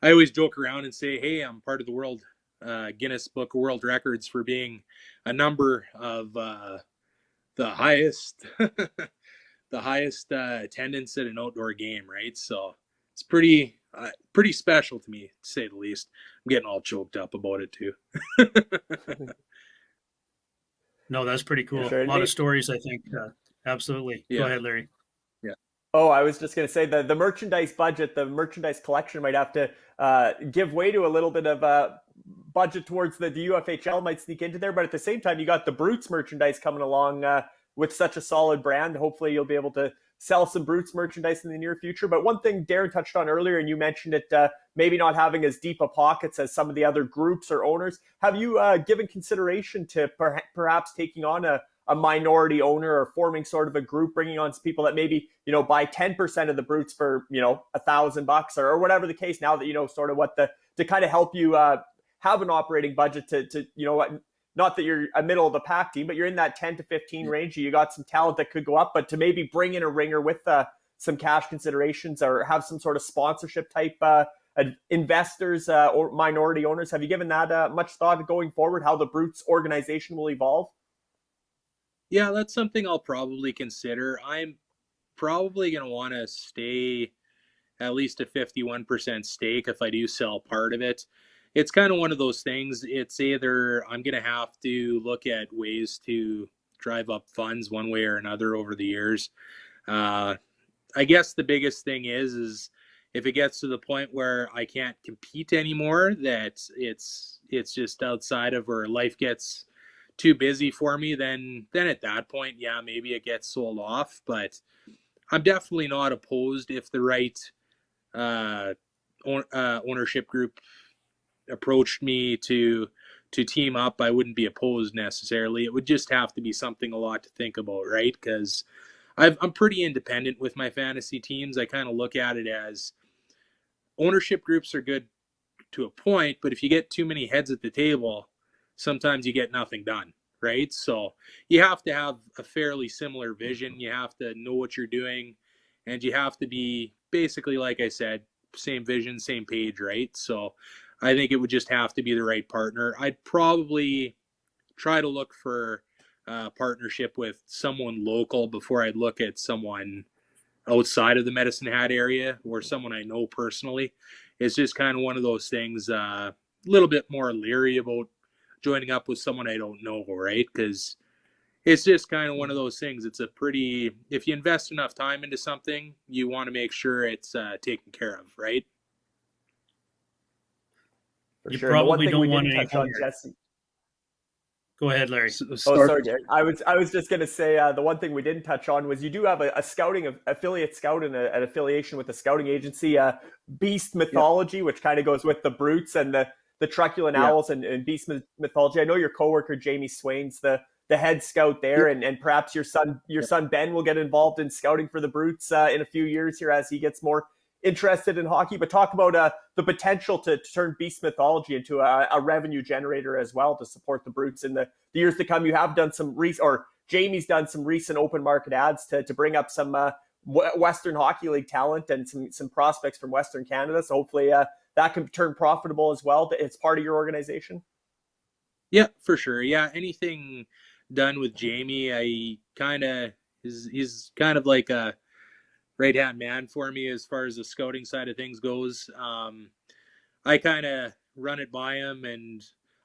I always joke around and say, hey, I'm part of the Guinness Book of World Records for being a number of the highest attendance at an outdoor game, right? So it's pretty special to me, to say the least. I'm getting all choked up about it too. No, that's pretty cool. Sure. A lot of stories, I think. Absolutely. Yeah. Go ahead, Larry. Yeah. Oh, I was just going to say the merchandise budget, the merchandise collection might have to give way to a little bit of budget towards the UFHL might sneak into there. But at the same time, you got the Brutes merchandise coming along with such a solid brand. Hopefully you'll be able to sell some Brutes merchandise in the near future. But one thing Darren touched on earlier, and you mentioned it, maybe not having as deep a pockets as some of the other groups or owners. Have you given consideration to perhaps taking on a minority owner, or forming sort of a group, bringing on some people that maybe, buy 10% of the Brutes for, $1,000 or whatever the case, now that sort of what to kind of help you have an operating budget to not that you're a middle of the pack team, but you're in that 10 to 15 range. You got some talent that could go up, but to maybe bring in a ringer with some cash considerations, or have some sort of sponsorship type investors or minority owners. Have you given that much thought going forward, how the Brutes organization will evolve? Yeah, that's something I'll probably consider. I'm probably going to want to stay at least a 51% stake if I do sell part of it. It's kind of one of those things. It's either I'm going to have to look at ways to drive up funds one way or another over the years. I guess the biggest thing is if it gets to the point where I can't compete anymore, that it's just outside of where life gets too busy for me, then at that point, yeah, maybe it gets sold off. But I'm definitely not opposed if the right ownership group approached me to team up. I wouldn't be opposed necessarily. It would just have to be something a lot to think about, right? Because I'm pretty independent with my fantasy teams. I kind of look at it as ownership groups are good to a point, but if you get too many heads at the table, sometimes you get nothing done, right? So you have to have a fairly similar vision. You have to know what you're doing, and you have to be basically, like I said, same vision, same page, right? So I think it would just have to be the right partner. I'd probably try to look for a partnership with someone local before I'd look at someone outside of the Medicine Hat area or someone I know personally. It's just kind of one of those things. little bit more leery about joining up with someone I don't know, right? Because it's just kind of one of those things. It's if you invest enough time into something, you want to make sure it's taken care of, right? For You sure. The one probably thing don't we want didn't any touch on, homework. Jesse. Go ahead, Larry. Oh, sorry, Darren. I was just going to say the one thing we didn't touch on was you do have a scouting affiliate scout and an affiliation with a scouting agency, Beast Mythology, which kind of goes with the Brutes and the Truculent Owls and Beast Mythology. I know your coworker Jamie Swain's the head scout there, and perhaps your son Ben will get involved in scouting for the Brutes in a few years here as he gets more interested in hockey. But talk about the potential to turn Beast Mythology into a revenue generator as well to support the Brutes in the years to come. You have done Jamie's done some recent open market ads to bring up some Western Hockey League talent and some prospects from Western Canada. So hopefully that can turn profitable as well. It's part of your organization. Yeah, for sure. Yeah, anything done with Jamie, he's kind of like a right-hand man for me as far as the scouting side of things goes. I kind of run it by him, and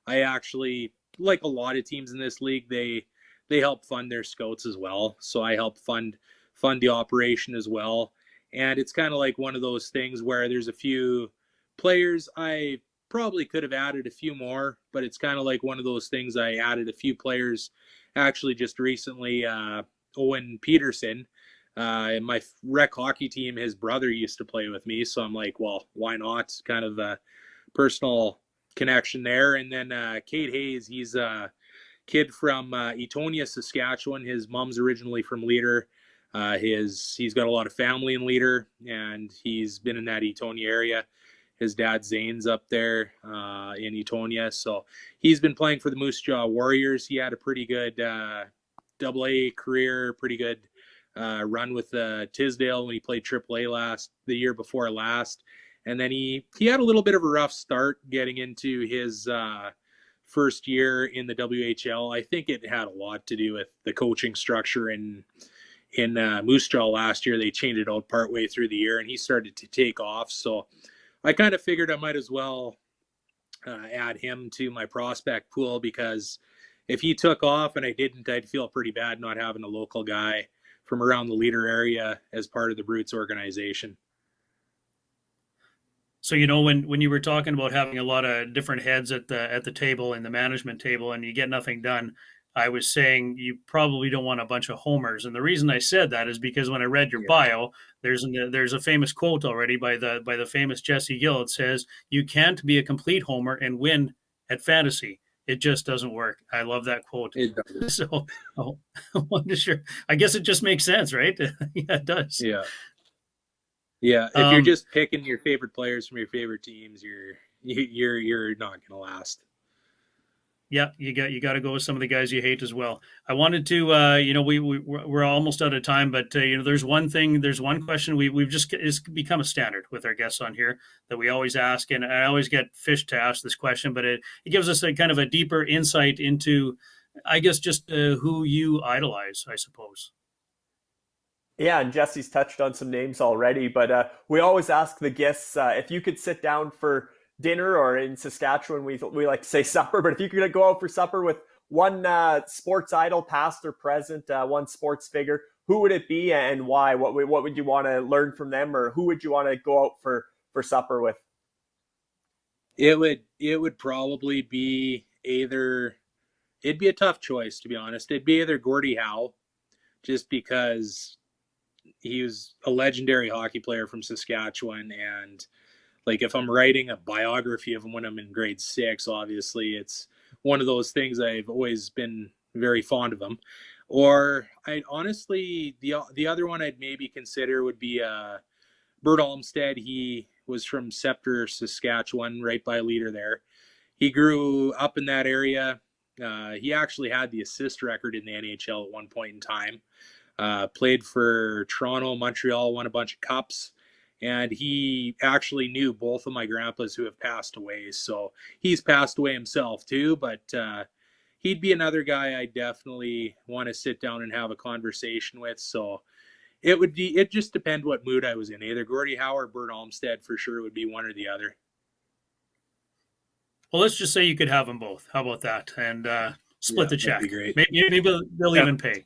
I actually, like a lot of teams in this league, they help fund their scouts as well. So I help fund the operation as well. And it's kind of like one of those things where there's a few players I probably could have added a few more, but it's kind of like one of those things. I added a few players actually just recently. Owen Peterson, in my rec hockey team, his brother used to play with me, so I'm like, well, why not? Kind of a personal connection there. And then Kate Hayes, he's a kid from Etonia, Saskatchewan. His mom's originally from Leader. He's got a lot of family in Leader, and he's been in that Etonia area. His dad Zane's up there in Etonia, so he's been playing for the Moose Jaw Warriors. He had a pretty good AA career, pretty good run with Tisdale when he played AAA the year before last. And then he had a little bit of a rough start getting into his first year in the WHL. I think it had a lot to do with the coaching structure in Moose Jaw last year. They changed it out partway through the year, and he started to take off. So I kind of figured I might as well add him to my prospect pool, because if he took off and I didn't, I'd feel pretty bad not having a local guy from around the Leader area as part of the Brutes organization. So, when you were talking about having a lot of different heads at the table and the management table, and you get nothing done, I was saying you probably don't want a bunch of homers. And the reason I said that is because when I read your bio, there's a famous quote already by the famous Jesse Gill. It says, "You can't be a complete homer and win at fantasy. It just doesn't work." I love that quote. It does. So I wonder, sure. I guess it just makes sense, right? Yeah, it does. Yeah. Yeah. If you're just picking your favorite players from your favorite teams, you're not going to last. Yeah, you got to go with some of the guys you hate as well. I wanted to, we're almost out of time, but there's one question we've just, it's become a standard with our guests on here that we always ask, and I always get Fish to ask this question, but it gives us a kind of a deeper insight into, I guess, just who you idolize, I suppose. Yeah, and Jesse's touched on some names already, but we always ask the guests if you could sit down for dinner, or in Saskatchewan we like to say supper, but if you could go out for supper with one sports idol, past or present, one sports figure, who would it be and why? What would you want to learn from them, or who would you want to go out for supper with? It would probably be it'd be a tough choice, to be honest. It'd be either Gordie Howe, just because he was a legendary hockey player from Saskatchewan, and like, if I'm writing a biography of him when I'm in grade 6, obviously it's one of those things. I've always been very fond of him. Or I'd honestly, the other one I'd maybe consider would be Bert Olmsted. He was from Scepter, Saskatchewan, right by Leader there. He grew up in that area. He actually had the assist record in the NHL at one point in time. Played for Toronto, Montreal, won a bunch of cups. And he actually knew both of my grandpas who have passed away. So he's passed away himself too, but he'd be another guy I definitely want to sit down and have a conversation with. So it just depend what mood I was in. Either Gordie Howe or Bert Olmsted for sure would be one or the other. Well, let's just say you could have them both. How about that? And split the check. That'd be great. Maybe they'll even pay.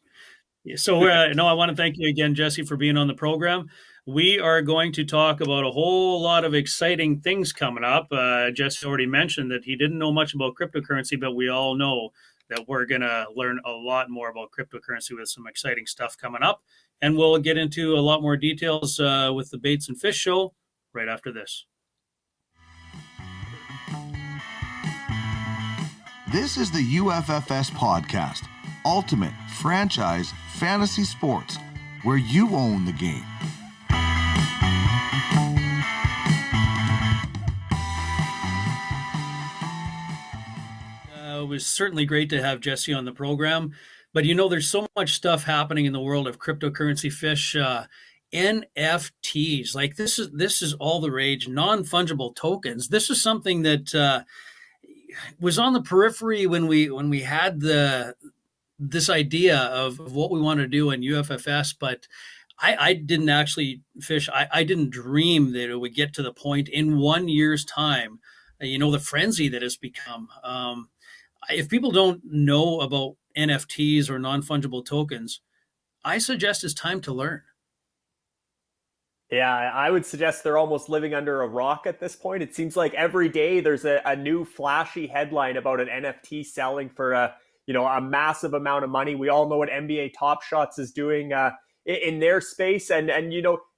So, no, I want to thank you again, Jesse, for being on the program. We are going to talk about a whole lot of exciting things coming up. Jesse already mentioned that he didn't know much about cryptocurrency, but we all know that we're going to learn a lot more about cryptocurrency with some exciting stuff coming up. And we'll get into a lot more details with the Baits and Fish show right after this. This is the UFFS Podcast, Ultimate Franchise Fantasy Sports, where you own the game. It was certainly great to have Jesse on the program, but there's so much stuff happening in the world of cryptocurrency, Fish. NFTs, like this is all the rage. Non-fungible tokens. This is something that was on the periphery when we had this idea of what we want to do in UFFS, but I didn't actually, Fish, I didn't dream that it would get to the point in 1 year's time, the frenzy that has become. If people don't know about NFTs or non-fungible tokens, I suggest it's time to learn. Yeah, I would suggest they're almost living under a rock at this point. It seems like every day there's a new flashy headline about an NFT selling for a massive amount of money. We all know what NBA Top Shots is doing in their space, and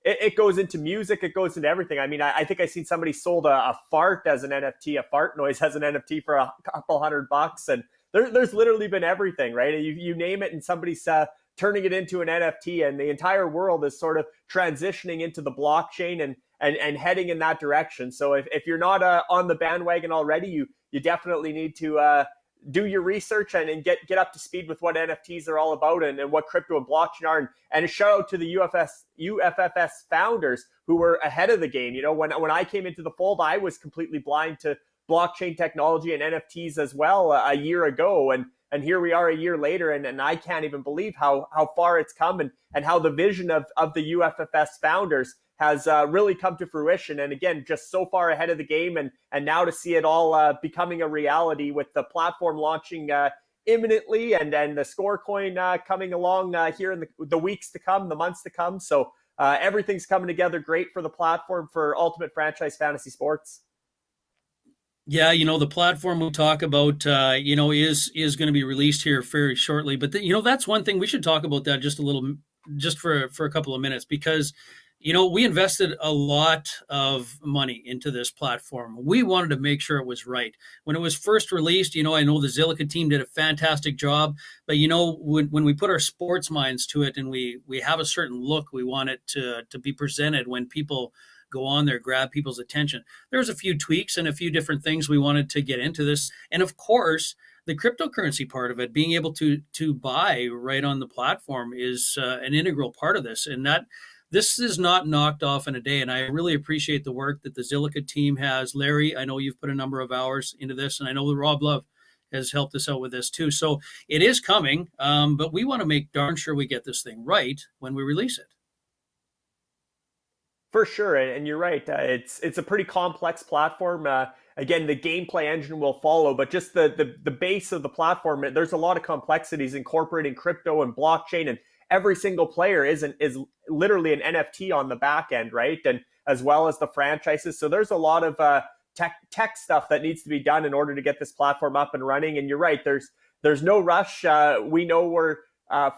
it goes into music, it goes into everything. I mean, I think I seen somebody sold a fart as an NFT, a fart noise as an NFT for a couple $100, and there's literally been everything, right? You name it, and somebody's turning it into an NFT, and the entire world is sort of transitioning into the blockchain and heading in that direction. So if you're not on the bandwagon already, you definitely need to do your research and get up to speed with what NFTs are all about and what crypto and blockchain are. And a shout out to the UFFS founders who were ahead of the game. When I came into the fold, I was completely blind to blockchain technology and NFTs as well a year ago. And here we are a year later, and I can't even believe how far it's come and how the vision of the UFFS founders has really come to fruition. And again, just so far ahead of the game, and now to see it all becoming a reality with the platform launching imminently and the score coin coming along here in the weeks to come, the months to come. So everything's coming together great for the platform for Ultimate Franchise Fantasy Sports. Yeah, the platform we talk about, is going to be released here very shortly. But that's one thing we should talk about that just for a couple of minutes, because we invested a lot of money into this platform. We wanted to make sure it was right. When it was first released, I know the Zilliqa team did a fantastic job, but when we put our sports minds to it and we have a certain look, we want it to be presented when people go on there, grab people's attention. There's a few tweaks and a few different things we wanted to get into this. And of course, the cryptocurrency part of it, being able to buy right on the platform is an integral part of this. And this is not knocked off in a day. And I really appreciate the work that the Zilliqa team has. Larry, I know you've put a number of hours into this, and I know that Rob Love has helped us out with this too. So it is coming, but we want to make darn sure we get this thing right when we release it. For sure, and you're right. It's a pretty complex platform. Again, the gameplay engine will follow, but just the base of the platform, there's a lot of complexities incorporating crypto and blockchain, and every single player is literally an NFT on the back end, right? And as well as the franchises. So there's a lot of tech stuff that needs to be done in order to get this platform up and running. And you're right, there's no rush. We know we're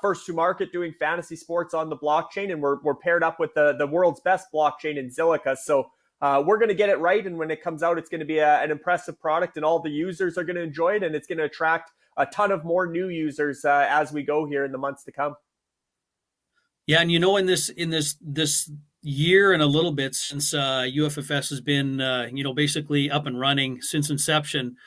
first to market doing fantasy sports on the blockchain, and we're paired up with the world's best blockchain in Zilliqa. So we're going to get it right, and when it comes out, it's going to be an impressive product, and all the users are going to enjoy it, and it's going to attract a ton of more new users as we go here in the months to come. Yeah, and in this year and a little bit since UFFS has been basically up and running since inception,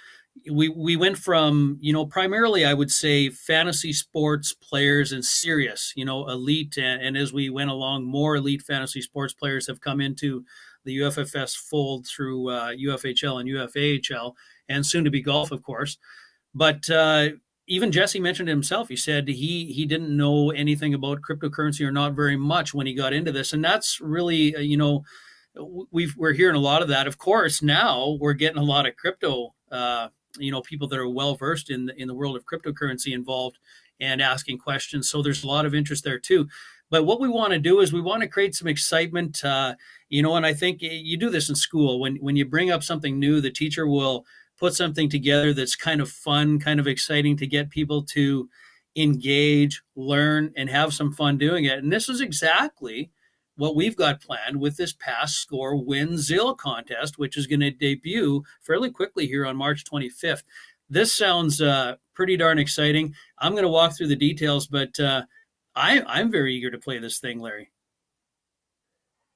we went from primarily, I would say, fantasy sports players and serious elite, and as we went along, more elite fantasy sports players have come into the UFFS fold through UFHL and UFAHL, and soon to be golf, of course. But even Jesse mentioned it himself. He said he didn't know anything about cryptocurrency, or not very much, when he got into this. And that's really, we're hearing a lot of that. Of course, now we're getting a lot of crypto people that are well versed in the world of cryptocurrency involved and asking questions. So there's a lot of interest there too. But what we want to do is we want to create some excitement, and I think you do this in school. When you bring up something new, the teacher will put something together that's kind of fun, kind of exciting to get people to engage, learn, and have some fun doing it. And this is exactly what we've got planned with this Pass SCO Win ZIL contest, which is going to debut fairly quickly here on March 25th. This sounds pretty darn exciting. I'm going to walk through the details, but I'm very eager to play this thing, Larry.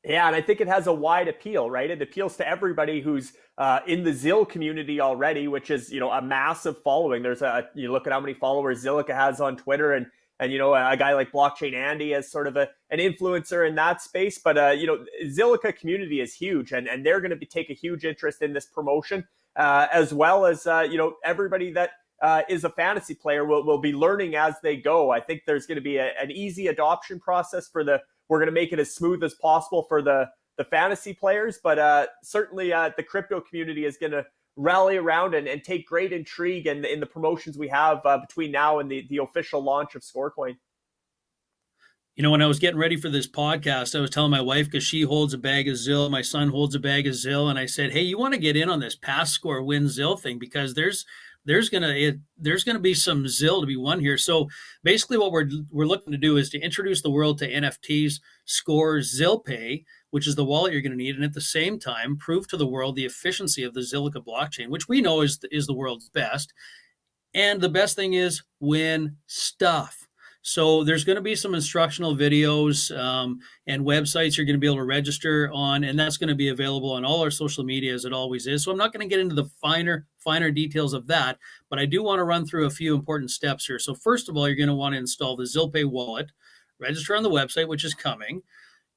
Yeah, and I think it has a wide appeal, right? It appeals to everybody who's in the ZIL community already, which is, a massive following. You look at how many followers Zilliqa has on Twitter, and a guy like Blockchain Andy as sort of an influencer in that space. But Zilliqa community is huge, and they're going to take a huge interest in this promotion, as well as everybody that is a fantasy player will be learning as they go. I think there's going to be an easy adoption process we're going to make it as smooth as possible for the fantasy players, but certainly the crypto community is going to rally around and take great intrigue in the promotions we have between now and the official launch of Scorecoin. When I was getting ready for this podcast, I was telling my wife, because she holds a bag of ZIL, my son holds a bag of ZIL, and I said, hey, you want to get in on this Pass SCO Win ZIL thing, because there's gonna be some ZIL to be won here. So basically what we're looking to do is to introduce the world to NFTs, score ZilPay, which is the wallet you're going to need, and at the same time prove to the world the efficiency of the Zilliqa blockchain, which we know is the world's best. And the best thing is win stuff. So there's going to be some instructional videos and websites you're going to be able to register on, and that's going to be available on all our social media as it always is. So I'm not going to get into the finer details of that, but I do want to run through a few important steps here. So first of all, you're going to want to install the ZilPay wallet, register on the website, which is coming,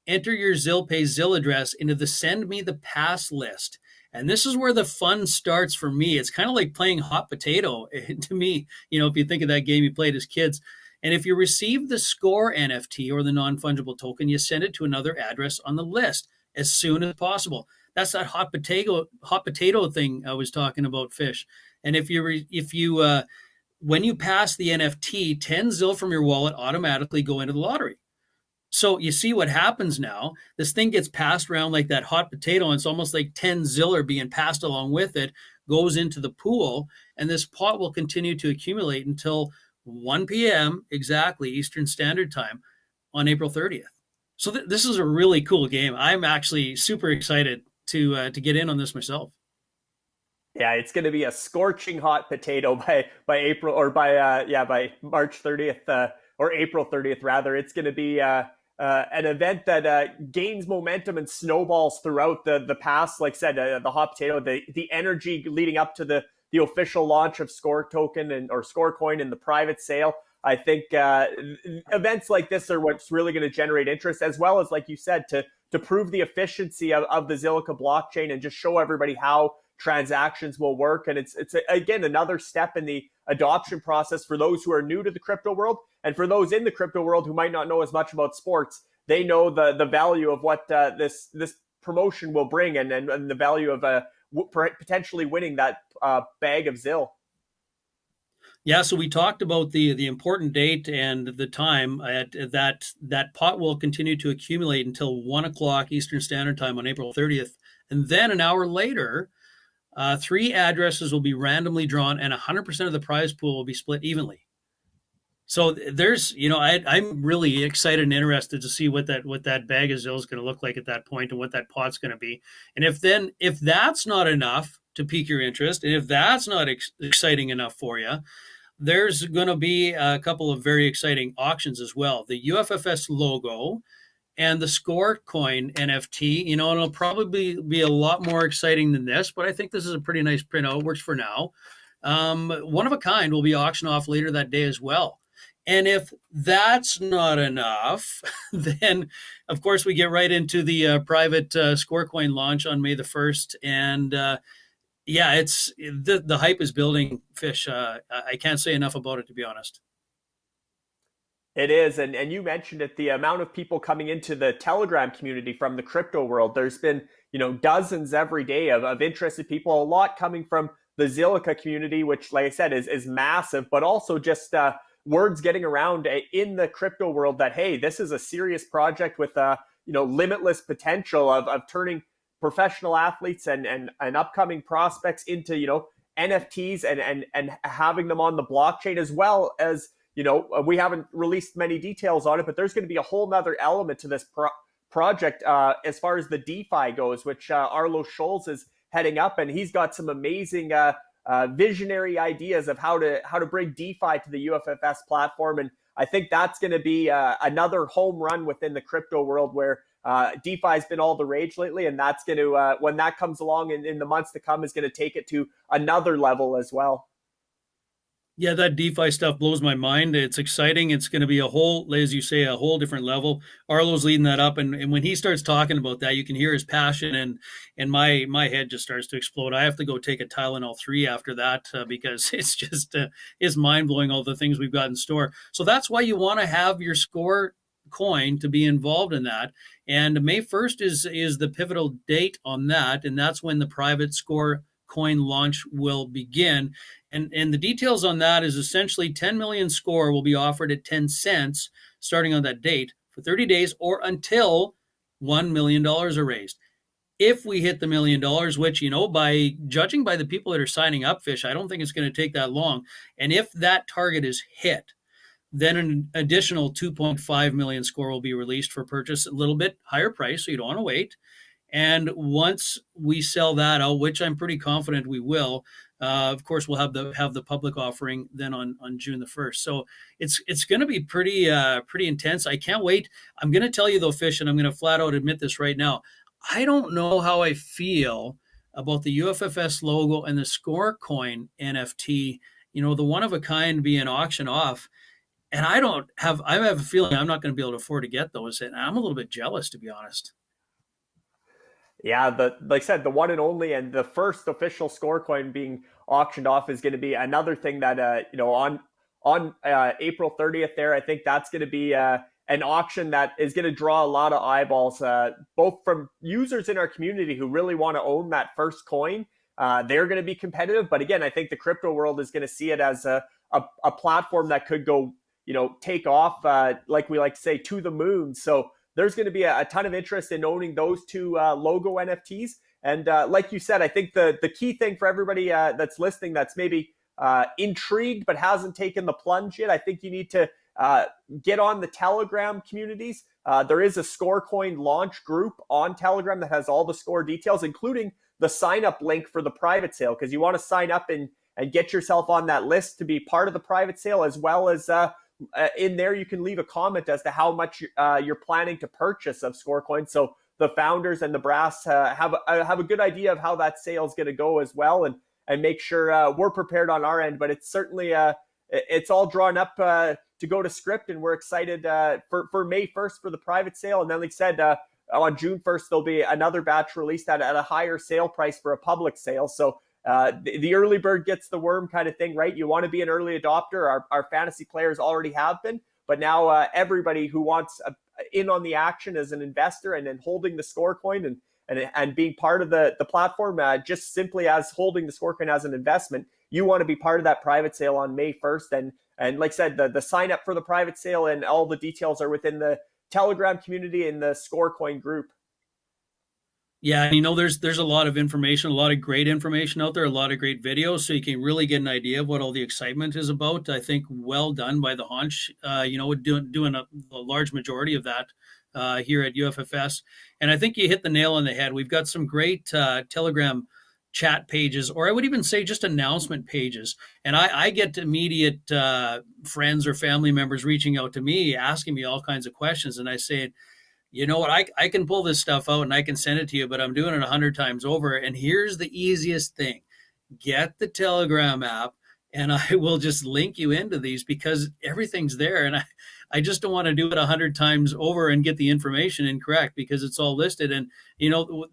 enter your ZilPay ZIL address into the Send Me the Pass list. And this is where the fun starts for me. It's kind of like playing hot potato to me, if you think of that game you played as kids. And if you receive the SCORE NFT or the non-fungible token, you send it to another address on the list as soon as possible. That's that hot potato thing I was talking about, Fish. And when you pass the NFT, 10 ZIL from your wallet automatically go into the lottery. So you see what happens now. This thing gets passed around like that hot potato, and it's almost like 10 ZIL are being passed along with it, goes into the pool, and this pot will continue to accumulate until 1 p.m. exactly Eastern Standard Time on April 30th. So this is a really cool game. I'm actually super excited to get in on this myself. Yeah, it's going to be a scorching hot potato by April, or by March 30th or April 30th rather. It's going to be an event that gains momentum and snowballs throughout the past. Like I said, the hot potato, the energy leading up to the official launch of Score Token or Scorecoin and the private sale. I think events like this are what's really going to generate interest, as well as, like you said, to prove the efficiency of the Zilliqa blockchain and just show everybody how transactions will work. And it's again another step in the adoption process for those who are new to the crypto world, and for those in the crypto world who might not know as much about sports. They know the value of what this promotion will bring, and the value of potentially winning that bag of ZIL. Yeah, so we talked about the important date and the time that pot will continue to accumulate until 1 o'clock Eastern Standard Time on April 30th. And then an hour later, 3 addresses will be randomly drawn, and 100% of the prize pool will be split evenly. So there's, I'm really excited and interested to see what that bag of ZIL is going to look like at that point, and what that pot's going to be. And if that's not enough to pique your interest, and if that's not exciting enough for you, there's going to be a couple of very exciting auctions as well. The UFFS logo and the Scorecoin NFT, it'll probably be a lot more exciting than this, but I think this is a pretty nice printout. It works for now. One of a kind will be auctioned off later that day as well. And if that's not enough, then, of course, we get right into the private Scorecoin launch on May the 1st. And it's the hype is building, Fish. I can't say enough about it, to be honest. It is. And you mentioned it, the amount of people coming into the Telegram community from the crypto world. There's been, dozens every day of interested people, a lot coming from Zilliqa community, which, like I said, is massive, but also just words getting around in the crypto world that, hey, this is a serious project with limitless potential of turning professional athletes and upcoming prospects into NFTs and having them on the blockchain, as well as we haven't released many details on it, but there's going to be a whole nother element to this project as far as the DeFi goes, which Arlo Scholz is heading up, and he's got some amazing visionary ideas of how to bring DeFi to the UFFS platform. And I think that's going to be another home run within the crypto world, where DeFi has been all the rage lately, and that's going to, when that comes along in the months to come, is going to take it to another level as well. Yeah, that DeFi stuff blows my mind. It's exciting. It's going to be a whole, as you say, a whole different level. Arlo's leading that up, and when he starts talking about that, you can hear his passion, and my head just starts to explode. I have to go take a Tylenol 3 after that because it's just it's mind blowing, all the things we've got in store. So that's why you want to have your Score coin to be involved in that. And May 1st is the pivotal date on that, and that's when the private Score coin launch will begin. And the details on that is essentially 10 million Score will be offered at 10 cents starting on that date for 30 days or until $1 million are raised. If we hit the $1 million, which, by judging by the people that are signing up, Fish, I don't think it's going to take that long. And if that target is hit, then an additional 2.5 million Score will be released for purchase, a little bit higher price, so you don't want to wait. And once we sell that out, which I'm pretty confident we will, of course, we'll have the public offering then on June the 1st. So it's going to be pretty intense. I can't wait. I'm going to tell you though, Fish, and I'm going to flat out admit this right now. I don't know how I feel about the UFFS logo and the Score coin NFT. The one of a kind being auctioned off. And I have a feeling I'm not going to be able to afford to get those. And I'm a little bit jealous, to be honest. Yeah, like I said, the one and only, and the first official Score coin being auctioned off is going to be another thing that on April 30th there. I think that's going to be an auction that is going to draw a lot of eyeballs, both from users in our community who really want to own that first coin. They're going to be competitive, but again, I think the crypto world is going to see it as a platform that could go take off, like we like to say, to the moon. So there's going to be a ton of interest in owning those two logo NFTs. And like you said, I think the key thing for everybody that's listening, that's maybe intrigued but hasn't taken the plunge yet, I think you need to get on the Telegram communities. There is a Score coin launch group on Telegram that has all the Score details, including the sign-up link for the private sale, because you want to sign up and get yourself on that list to be part of the private sale, as well as in there you can leave a comment as to how much you're planning to purchase of Score coins. So the founders and the brass have a good idea of how that sale is going to go as well, and make sure we're prepared on our end. But it's certainly it's all drawn up to go to script, and we're excited for May 1st for the private sale. And then, like I said, on June 1st there'll be another batch released at a higher sale price for a public sale. So the early bird gets the worm kind of thing, right? You want to be an early adopter. Our fantasy players already have been, but now everybody who wants in on the action as an investor and then holding the Score coin and being part of the platform, just simply as holding the Score coin as an investment, you want to be part of that private sale on May 1st. And like I said, the sign up for the private sale and all the details are within the Telegram community and the Score coin group. Yeah, and there's a lot of information, a lot of great information out there, a lot of great videos, so you can really get an idea of what all the excitement is about. I think well done by the Haunch, doing a large majority of that here at UFFS. And I think you hit the nail on the head. We've got some great Telegram chat pages, or I would even say just announcement pages. And I get immediate friends or family members reaching out to me, asking me all kinds of questions. And I say, you know what, I can pull this stuff out and I can send it to you, but I'm doing it 100 times over. And here's the easiest thing. Get the Telegram app and I will just link you into these, because everything's there. And I just don't want to do it 100 times over and get the information incorrect, because it's all listed. And,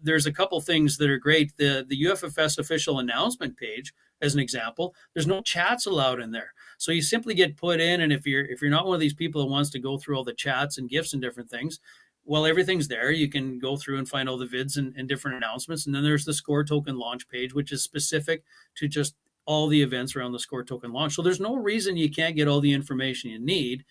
there's a couple things that are great. The UFFS official announcement page, as an example, there's no chats allowed in there. So you simply get put in. And if you're not one of these people that wants to go through all the chats and gifts and different things, Well, everything's there. You can go through and find all the vids and different announcements. And then there's the Score Token launch page, which is specific to just all the events around the Score Token launch. So there's no reason you can't get all the information you need.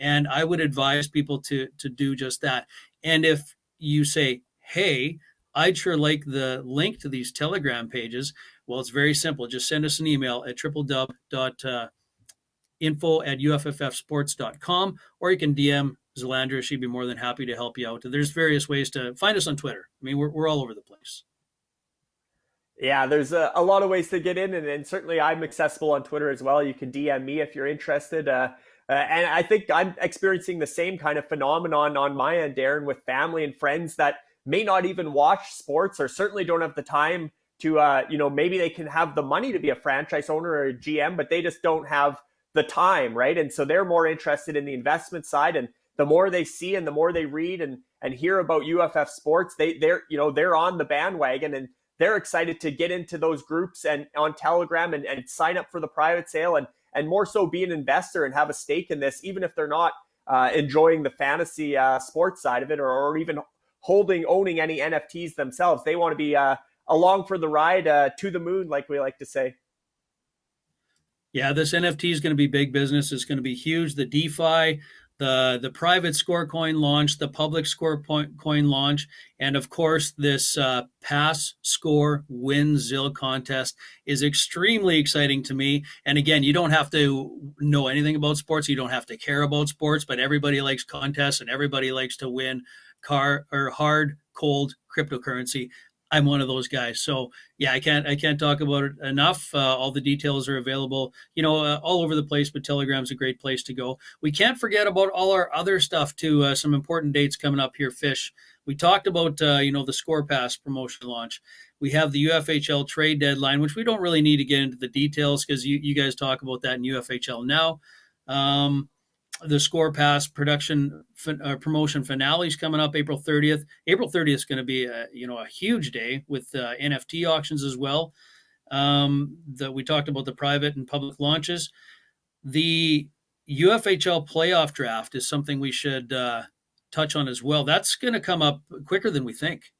And I would advise people to do just that. And if you say, hey, I'd sure like the link to these Telegram pages, well, it's very simple. Just send us an email at www.info@uffsports.com, or you can DM Zelandra. She'd be more than happy to help you out. There's various ways to find us on Twitter. I mean, we're all over the place. Yeah, there's a lot of ways to get in, and certainly I'm accessible on Twitter as well. You can DM me if you're interested. And I think I'm experiencing the same kind of phenomenon on my end, Darren, with family and friends that may not even watch sports or certainly don't have the time to, maybe they can have the money to be a franchise owner or a GM, but they just don't have the time, right? And so they're more interested in the investment side, and the more they see and the more they read and hear about UFF Sports, they're on the bandwagon, and they're excited to get into those groups and on Telegram and sign up for the private sale and more so be an investor and have a stake in this, even if they're not enjoying the fantasy sports side of it or even owning any NFTs themselves. They want to be along for the ride to the moon, like we like to say. Yeah, this NFT is going to be big business. It's going to be huge. The DeFi, the private score coin launch, the public score coin launch, and of course this Pass SCO Win Zil contest is extremely exciting to me. And again, you don't have to know anything about sports. You don't have to care about sports, but everybody likes contests and everybody likes to win hard, cold cryptocurrency. I'm one of those guys. So yeah, I can't talk about it enough. All the details are available, all over the place, but Telegram's a great place to go. We can't forget about all our other stuff too. Some important dates coming up here, Fish. We talked about, the Score Pass promotion launch. We have the UFHL trade deadline, which we don't really need to get into the details because you guys talk about that in UFHL now. The Score Pass promotion finale is coming up April 30th. April 30th is going to be a huge day with NFT auctions as well. That we talked about the private and public launches. The UFHL playoff draft is something we should touch on as well. That's going to come up quicker than we think.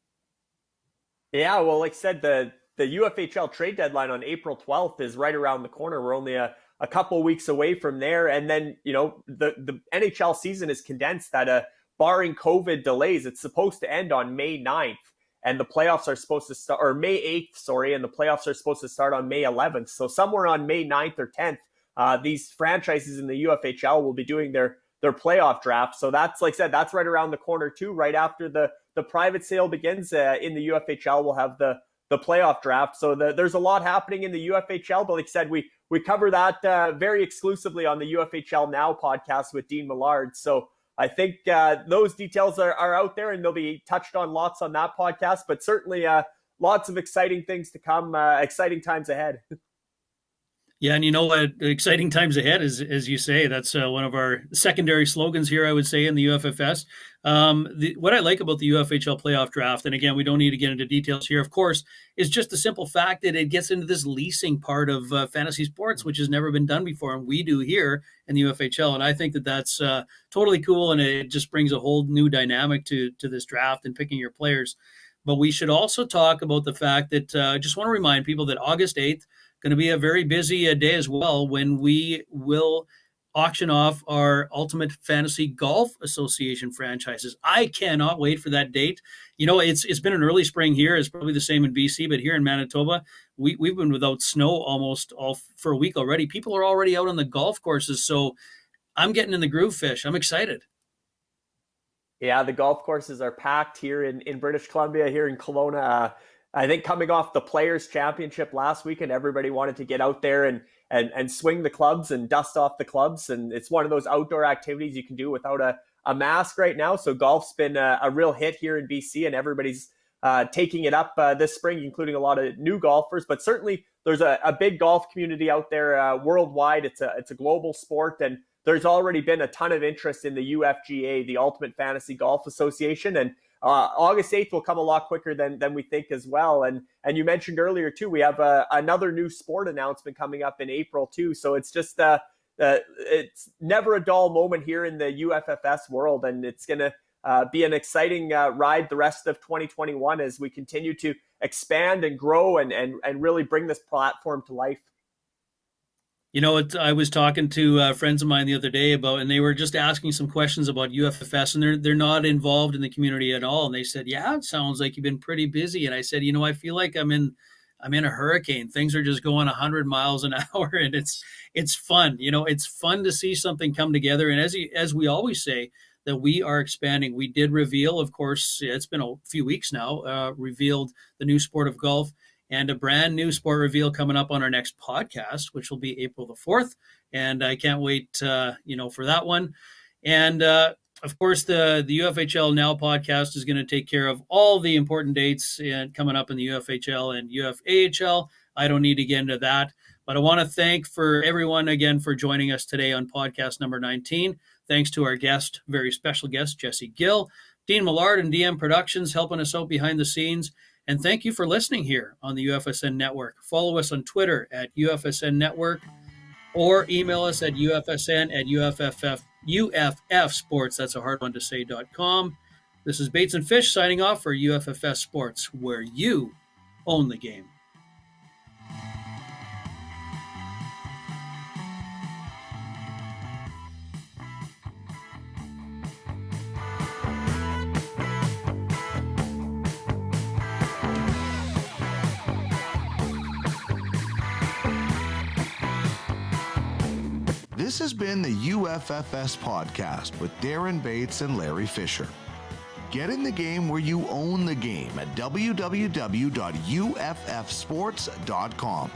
Yeah, well, like I said, the UFHL trade deadline on April 12th is right around the corner. We're only a couple weeks away from there. And then, the NHL season is condensed that barring COVID delays, it's supposed to end on May 9th. And the playoffs are supposed to start, or May 8th, and the playoffs are supposed to start on May 11th. So somewhere on May 9th or 10th, these franchises in the UFHL will be doing their playoff draft. So that's, like I said, that's right around the corner too. Right after the private sale begins in the UFHL, we'll have the playoff draft. So there's a lot happening in the UFHL, but like I said, we cover that very exclusively on the UFHL Now podcast with Dean Millard. So I think those details are out there and they'll be touched on lots on that podcast, but certainly lots of exciting things to come, exciting times ahead. Yeah, and exciting times ahead, as you say. That's one of our secondary slogans here, I would say, in the UFFS. What I like about the UFHL playoff draft, and again, we don't need to get into details here, of course, is just the simple fact that it gets into this leasing part of fantasy sports, which has never been done before, and we do here in the UFHL. And I think that that's totally cool, and it just brings a whole new dynamic to this draft and picking your players. But we should also talk about the fact that I just want to remind people that August 8th, going to be a very busy day as well when we will auction off our Ultimate Fantasy Golf Association franchises. I cannot wait for that date. It's been an early spring here. It's probably the same in BC, but here in Manitoba, we've been without snow almost all for a week already. People are already out on the golf courses, so I'm getting in the groove, Fish. I'm excited. Yeah, the golf courses are packed here in British Columbia, here in Kelowna. I think coming off the Players' Championship last weekend, everybody wanted to get out there and swing the clubs and dust off the clubs. And it's one of those outdoor activities you can do without a mask right now. So golf's been a real hit here in BC, and everybody's taking it up this spring, including a lot of new golfers. But certainly there's a big golf community out there worldwide. It's a global sport, and there's already been a ton of interest in the UFGA, the Ultimate Fantasy Golf Association. And August 8th will come a lot quicker than we think as well. And you mentioned earlier too, we have another new sport announcement coming up in April too. So it's just it's never a dull moment here in the UFFS world, and it's going to be an exciting ride the rest of 2021 as we continue to expand and grow and really bring this platform to life. You know, I was talking to friends of mine the other day and they were just asking some questions about UFFS, and they're not involved in the community at all. And they said, "Yeah, it sounds like you've been pretty busy." And I said, I feel like I'm in a hurricane. Things are just going 100 miles an hour, and it's fun. It's fun to see something come together. And as we always say, that we are expanding. We did reveal, of course, it's been a few weeks now, revealed the new sport of golf. And a brand new sport reveal coming up on our next podcast, which will be April the 4th. And I can't wait, for that one. And, of course, the UFHL Now podcast is going to take care of all the important dates coming up in the UFHL and UFAHL. I don't need to get into that. But I want to thank for everyone again for joining us today on podcast number 19. Thanks to our guest, very special guest, Jesse Gill, Dean Millard and DM Productions helping us out behind the scenes. And thank you for listening here on the UFSN Network. Follow us on Twitter at UFSN Network or email us at UFSN@UFF Sports. That's a hard one to say.com. This is Bates and Fish signing off for UFFS Sports, where you own the game. This has been the UFFS Podcast with Darren Bates and Larry Fisher. Get in the game where you own the game at www.uffsports.com.